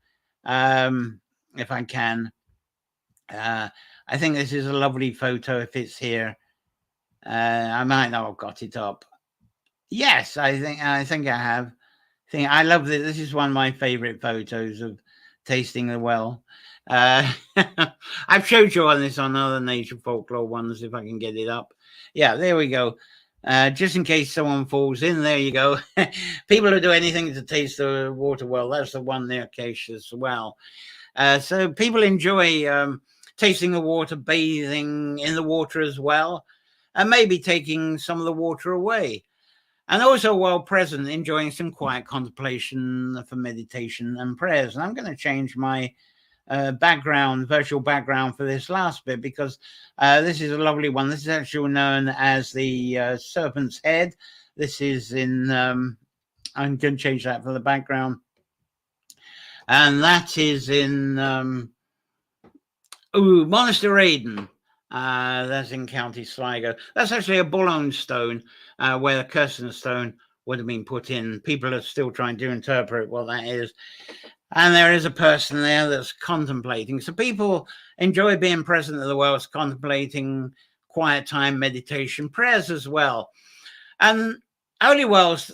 [SPEAKER 1] If I can. I think this is a lovely photo if it's here. I might not have got it up. Yes, I think I have. I love this. This is one of my favorite photos of tasting the well. I've showed you on this on other Nature Folklore ones if I can get it up. Yeah, there we go. Just in case someone falls in, there you go. People who do anything to taste the water well, that's the one near Acacia's well. So people enjoy tasting the water, bathing in the water as well, and maybe taking some of the water away. And also, while present, enjoying some quiet contemplation for meditation and prayers. And I'm going to change my virtual background for this last bit, because this is a lovely one. This is actually known as the Serpent's Head. This is in, I'm going to change that for the background. And that is in Monaster Aden. That's in County Sligo. That's actually a Boulogne stone where the Kirsten stone would have been put in. People are still trying to interpret what that is. And there is a person there that's contemplating. So people enjoy being present at the wells, contemplating, quiet time, meditation, prayers as well. And holy wells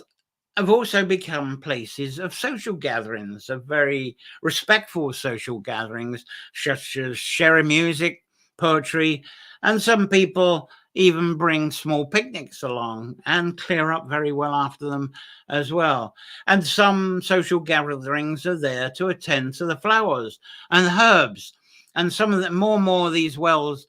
[SPEAKER 1] have also become places of social gatherings, of very respectful social gatherings, such as sharing music, poetry, and some people even bring small picnics along and clear up very well after them as well. And some social gatherings are there to attend to the flowers and herbs. And some of the more and more of these wells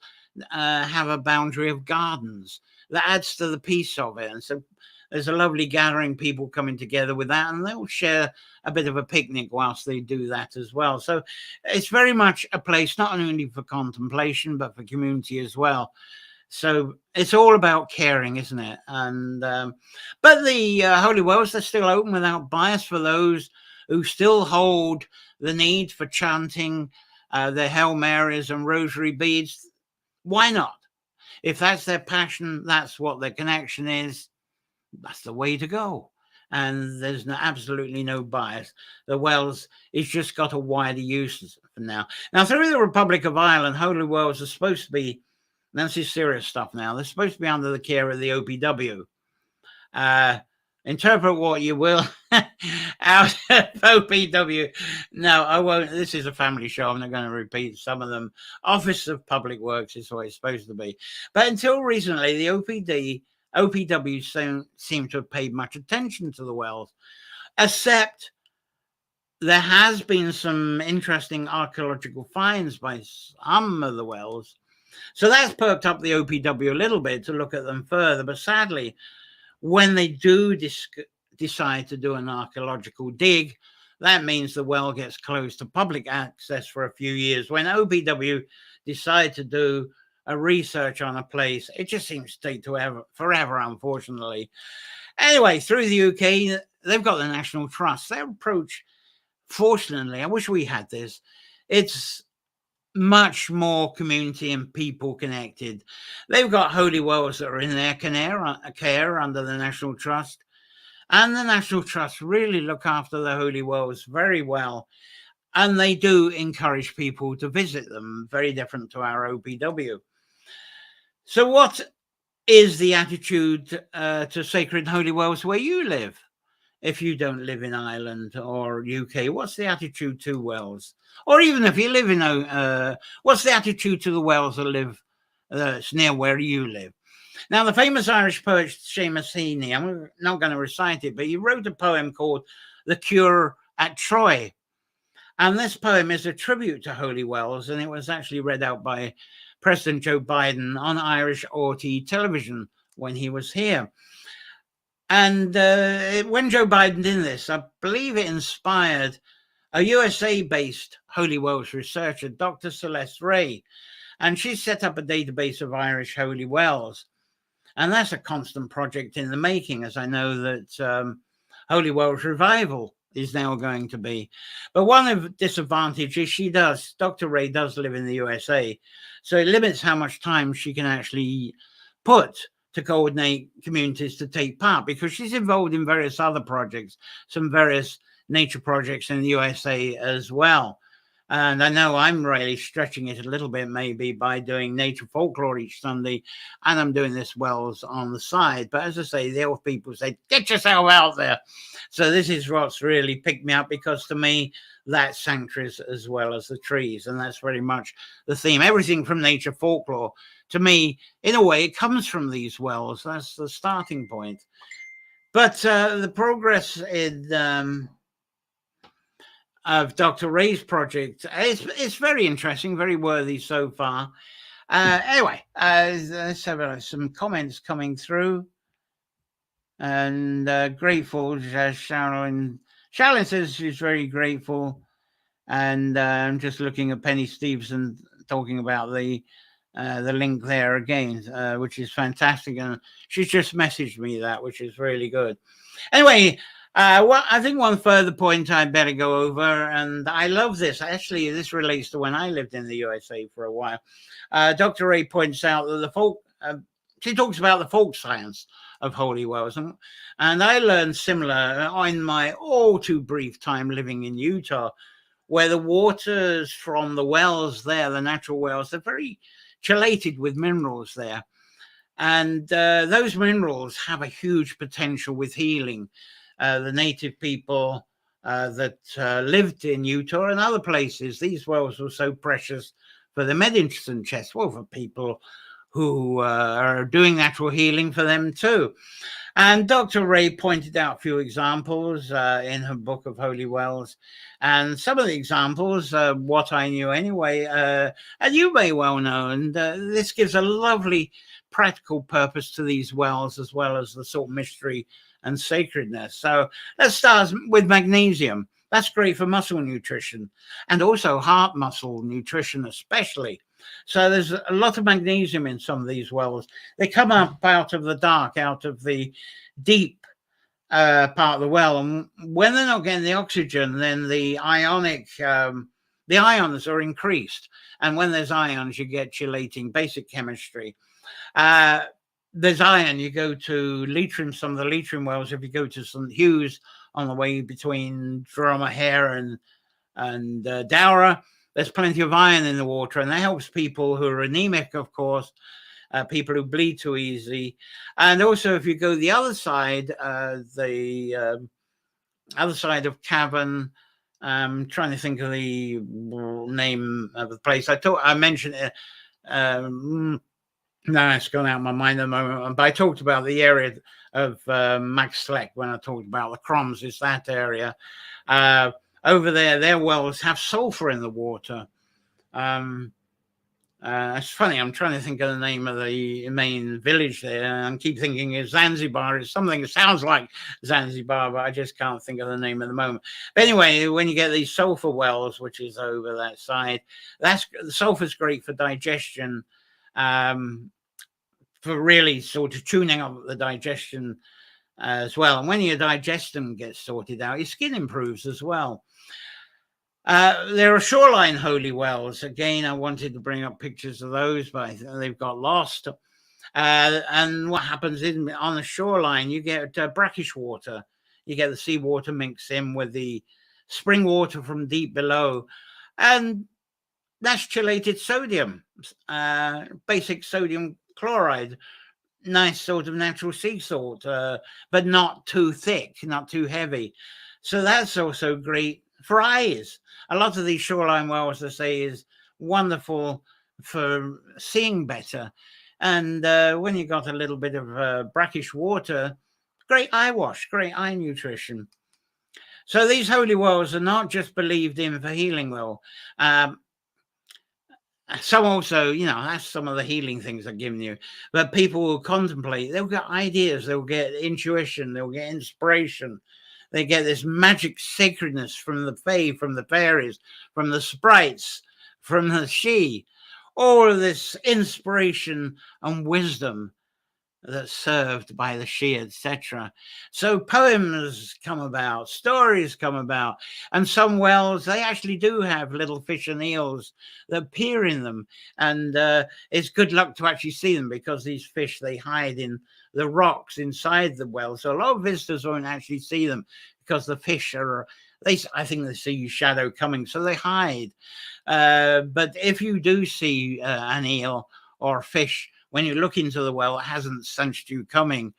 [SPEAKER 1] have a boundary of gardens that adds to the peace of it. And so there's a lovely gathering, people coming together with that, and they'll share a bit of a picnic whilst they do that as well. So it's very much a place not only for contemplation, but for community as well. So it's all about caring, isn't it? And but the holy wells, they're still open without bias for those who still hold the need for chanting their Hail Marys and rosary beads. Why not? If that's their passion, that's what their connection is, that's the way to go. And there's absolutely no bias. The wells, it's just got a wider use for now. Now, through the Republic of Ireland, holy wells are supposed to be, this is serious stuff now, they're supposed to be under the care of the OPW. Interpret what you will out of OPW. No, I won't. This is a family show. I'm not going to repeat some of them. Office of Public Works is what it's supposed to be. But until recently, the OPW seem to have paid much attention to the wells, except there has been some interesting archaeological finds by some of the wells. So that's perked up the OPW a little bit to look at them further. But sadly, when they do decide to do an archaeological dig, that means the well gets closed to public access for a few years. When OPW decide to do a research on a place, it just seems to take forever, unfortunately. Anyway, through the UK, they've got the National Trust. Their approach, fortunately, I wish we had this, it's much more community and people connected. They've got holy wells that are in their care under the National Trust. And the National Trust really look after the holy wells very well. And they do encourage people to visit them, very different to our OPW. So what is the attitude to sacred holy wells where you live? If you don't live in Ireland or UK, what's the attitude to wells? Or even if you live in, what's the attitude to the wells that live near where you live? Now, the famous Irish poet Seamus Heaney, I'm not going to recite it, but he wrote a poem called The Cure at Troy. And this poem is a tribute to holy wells, and it was actually read out by President Joe Biden on Irish RT television when he was here. And when Joe Biden did this, I believe it inspired a USA-based holy wells researcher, Dr. Celeste Ray, and she set up a database of Irish holy wells. And that's a constant project in the making, as I know that Holy Wells Revival is now going to be. But one of the disadvantages is Dr. Ray does live in the USA, so it limits how much time she can actually put to coordinate communities to take part, because she's involved in various other projects, some various nature projects in the USA as well. And I know I'm really stretching it a little bit, maybe by doing Nature Folklore each Sunday, and I'm doing this wells on the side. But as I say, the old people say, get yourself out there. So this is what's really picked me up, because to me, that's sanctuaries as well as the trees. And that's very much the theme. Everything from Nature Folklore, to me, in a way, it comes from these wells. That's the starting point. But the progress in of Dr. Ray's project, it's very interesting, very worthy so far. Anyway, let's have some comments coming through. And grateful, Sharon says she's very grateful. And I'm just looking at Penny Stevenson talking about the link there again, which is fantastic. And she's just messaged me that, which is really good. Anyway, well, I think one further point I'd better go over, and I love this. Actually, this relates to when I lived in the USA for a while. Dr. Ray points out that she talks about the folk science of holy wells. And I learned similar in my all too brief time living in Utah, where the waters from the wells there, the natural wells, they're very chelated with minerals there. And those minerals have a huge potential with healing. The native people that lived in Utah and other places, these wells were so precious for the medicine chest, well, for people who are doing natural healing for them too. And Dr. Ray pointed out a few examples in her book of Holy Wells. And some of the examples, what I knew anyway, and you may well know, and this gives a lovely practical purpose to these wells, as well as the sort of mystery and sacredness. So let's start with magnesium. That's great for muscle nutrition and also heart muscle nutrition especially. So there's a lot of magnesium in some of these wells. They come up out of the dark, out of the deep part of the well. And when they're not getting the oxygen, then the ions are increased. And when there's ions, you get chelating, basic chemistry. There's iron. You go to Leitrim, some of the Leitrim wells, if you go to St. Hugh's on the way between Dromahair and Dowra, there's plenty of iron in the water, and that helps people who are anemic, of course, people who bleed too easy. And also, if you go the other side of Cavan, I'm trying to think of the name of the place. I mentioned it. No, it's gone out of my mind at the moment. But I talked about the area of Maxleck when I talked about the Croms. It's that area. Over there, their wells have sulfur in the water. It's funny, I'm trying to think of the name of the main village there, and I keep thinking it's Zanzibar. It's something that sounds like Zanzibar, but I just can't think of the name at the moment. But anyway, when you get these sulfur wells, which is over that side, the sulfur's great for digestion, for really sort of tuning up the digestion as well. And when your digestion gets sorted out, your skin improves as well. There are shoreline holy wells. Again, I wanted to bring up pictures of those, but they've got lost. And what happens is on the shoreline, you get brackish water. You get the seawater mixed in with the spring water from deep below. And that's chelated sodium, basic sodium chloride. Nice sort of natural sea salt, but not too thick, not too heavy. So that's also great for eyes. A lot of these shoreline wells, I say, is wonderful for seeing better. And when you got a little bit of brackish water, great eye wash, great eye nutrition. So these holy wells are not just believed in for healing, though. Some also, that's some of the healing things I've given you. But people will contemplate, they'll get ideas, they'll get intuition, they'll get inspiration. They get this magic sacredness from the fae, from the fairies, from the sprites, from the Sidhe, all of this inspiration and wisdom that's served by the Sidhe, etc. So poems come about, stories come about, and some wells, they actually do have little fish and eels that appear in them. And it's good luck to actually see them, because these fish, they hide in the rocks inside the well. So a lot of visitors won't actually see them, because the fish I think they see shadow coming, so they hide. But if you do see an eel or fish, when you look into the well, it hasn't sensed you coming,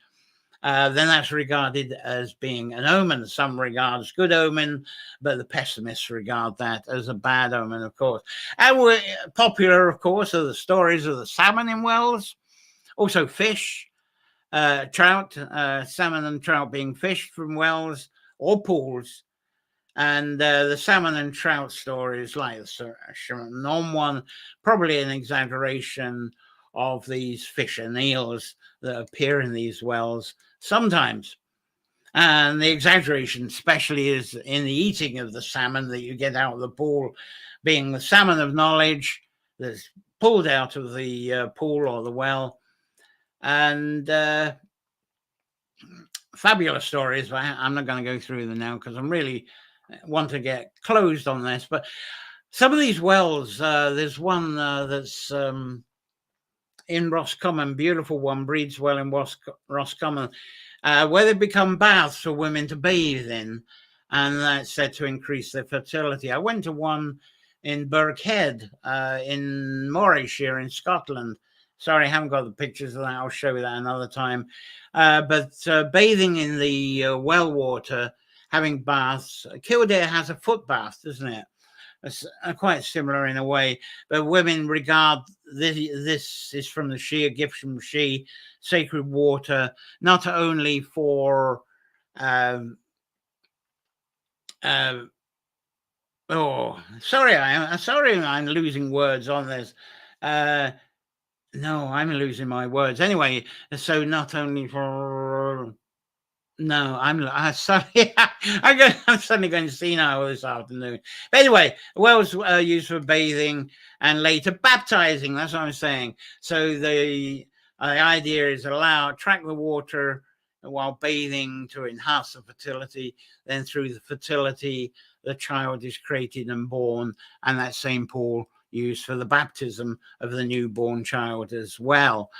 [SPEAKER 1] then that's regarded as being an omen. Some regard as good omen, but the pessimists regard that as a bad omen, of course. And we're popular, of course, are the stories of the salmon in wells, also fish, trout, salmon and trout being fished from wells or pools. And the salmon and trout stories, like the non one, probably an exaggeration of these fish and eels that appear in these wells sometimes. And the exaggeration especially is in the eating of the salmon that you get out of the pool, being the salmon of knowledge that's pulled out of the pool or the well. And fabulous stories, but I'm not going to go through them now, because I'm really want to get closed on this. But some of these wells, there's one that's in Roscommon, beautiful one, Breeds Well in Roscommon, where they become baths for women to bathe in, and that's said to increase their fertility. I went to one in Birkhead in Morayshire in Scotland. Sorry, I haven't got the pictures of that. I'll show you that another time. But bathing in the well water, having baths. Kildare has a foot bath, doesn't it? quite similar in a way, but women regard this is from the she, a gift from she, sacred water, not only for oh, sorry, I'm losing words on this. No, I'm losing my words. Anyway, so not only for... No, I'm sorry. I'm suddenly going to see now this afternoon. But anyway, wells are used for bathing and later baptizing. That's what I'm saying. So the idea is track the water while bathing to enhance the fertility. Then through the fertility, the child is created and born, and that same pool used for the baptism of the newborn child as well.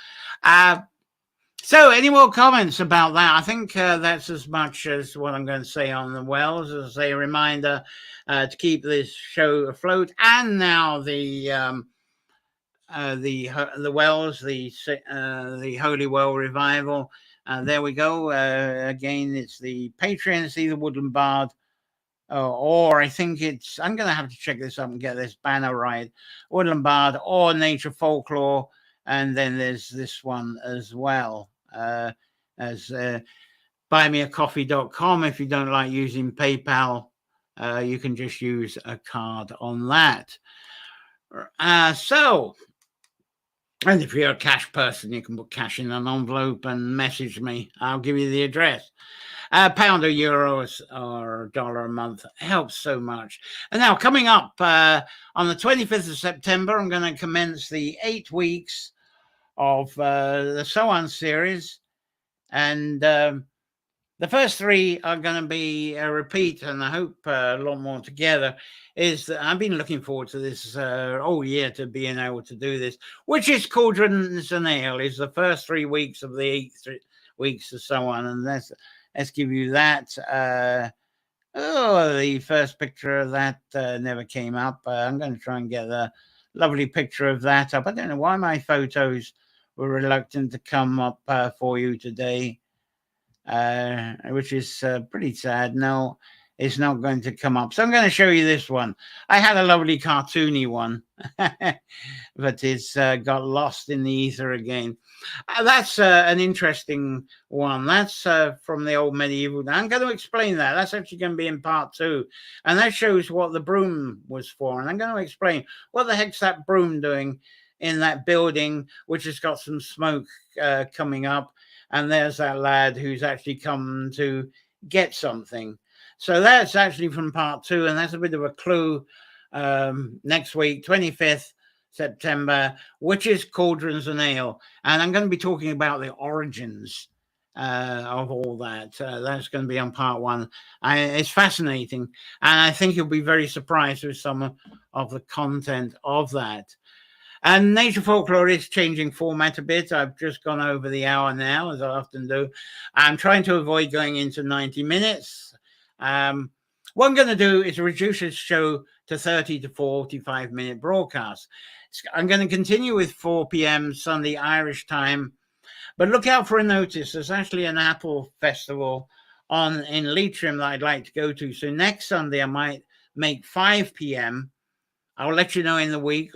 [SPEAKER 1] So any more comments about that? I think that's as much as what I'm going to say on the wells. As a reminder to keep this show afloat, and now the wells, the Holy Well Revival. There we go. Again, it's the Patreon. It's either Woodland Bard, or I think it's... I'm going to have to check this up and get this banner right. Woodland Bard or Nature Folklore. And then there's this one as well, as buymeacoffee.com. If you don't like using PayPal, you can just use a card on that. So, and if you're a cash person, you can put cash in an envelope and message me. I'll give you the address. £1 or euros or $1 a month helps so much. And now coming up on the 25th of September, I'm going to commence the 8 weeks of the So On series, and the first 3 are going to be a repeat, and I hope a lot more together. Is that I've been looking forward to this all year, to being able to do this, which is Cauldrons and Ale, is the first 3 weeks of the 8 weeks of So On. And let's give you that. The first picture of that never came up. I'm going to try and get a lovely picture of that up. I don't know why my photos were reluctant to come up for you today, which is pretty sad. No, it's not going to come up. So I'm going to show you this one. I had a lovely cartoony one, but it's got lost in the ether again. That's an interesting one. That's from the old medieval. I'm going to explain that. That's actually going to be in part 2. And that shows what the broom was for. And I'm going to explain what the heck's that broom doing in that building, which has got some smoke coming up. And there's that lad who's actually come to get something. So that's actually from part 2. And that's a bit of a clue. Next week, 25th September, which is Cauldrons and Ale. And I'm going to be talking about the origins of all that. That's going to be on part 1. It's fascinating. And I think you'll be very surprised with some of the content of that. And Nature Folklore is changing format a bit. I've just gone over the hour now, as I often do. I'm trying to avoid going into 90 minutes. What I'm going to do is reduce this show to 30 to 45-minute broadcasts. I'm going to continue with 4 p.m. Sunday Irish time. But look out for a notice. There's actually an apple festival in Leitrim that I'd like to go to. So next Sunday, I might make 5 p.m. I'll let you know in the week.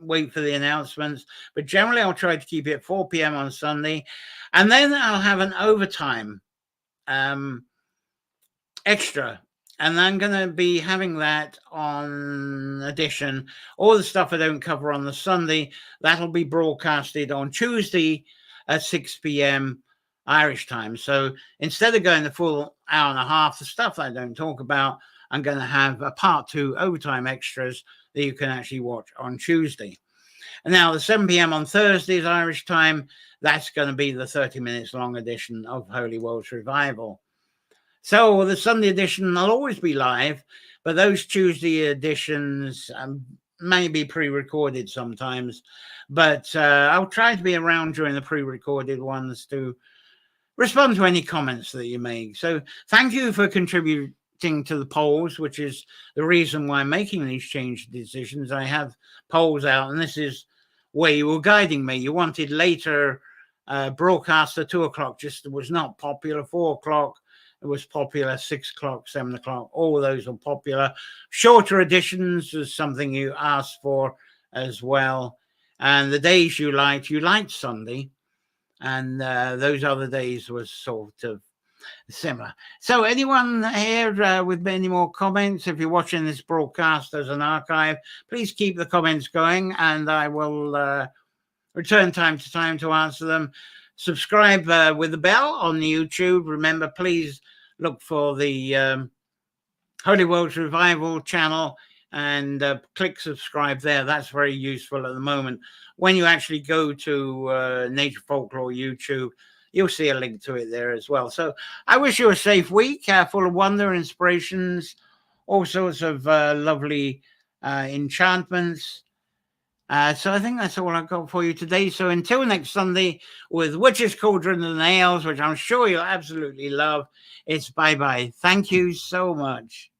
[SPEAKER 1] Wait for the announcements. But generally, I'll try to keep it at 4 p.m. on Sunday. And then I'll have an overtime extra. And I'm going to be having that on Edition. All the stuff I don't cover on the Sunday, that'll be broadcasted on Tuesday at 6 p.m. Irish time. So instead of going the full hour and a half, the stuff I don't talk about, I'm going to have a part 2 overtime extras that you can actually watch on Tuesday. And now the 7 p.m. on Thursdays Irish time, that's going to be the 30 minutes long edition of Holy Wells Revival. So the Sunday edition will always be live, but those Tuesday editions may be pre-recorded sometimes. But I'll try to be around during the pre-recorded ones to respond to any comments that you make. So thank you for contributing to the polls, which is the reason why I'm making these change decisions. I have polls out, and this is where you were guiding me. You wanted later broadcast at 2 o'clock, just was not popular. 4 o'clock it was popular. 6 o'clock, 7 o'clock, all those were popular. Shorter editions was something you asked for as well. And the days you liked Sunday, and those other days was sort of similar. So anyone here with any more comments? If you're watching this broadcast as an archive, please keep the comments going, and I will return time to time to answer them. Subscribe with the bell on the YouTube. Remember, please look for the Holy World's Revival channel and click subscribe there. That's very useful at the moment. When you actually go to Nature Folklore YouTube, you'll see a link to it there as well. So I wish you a safe week, full of wonder, inspirations, all sorts of lovely enchantments. So I think that's all I've got for you today. So until next Sunday with Witch's Cauldron and Nails, which I'm sure you'll absolutely love, it's bye-bye. Thank you so much.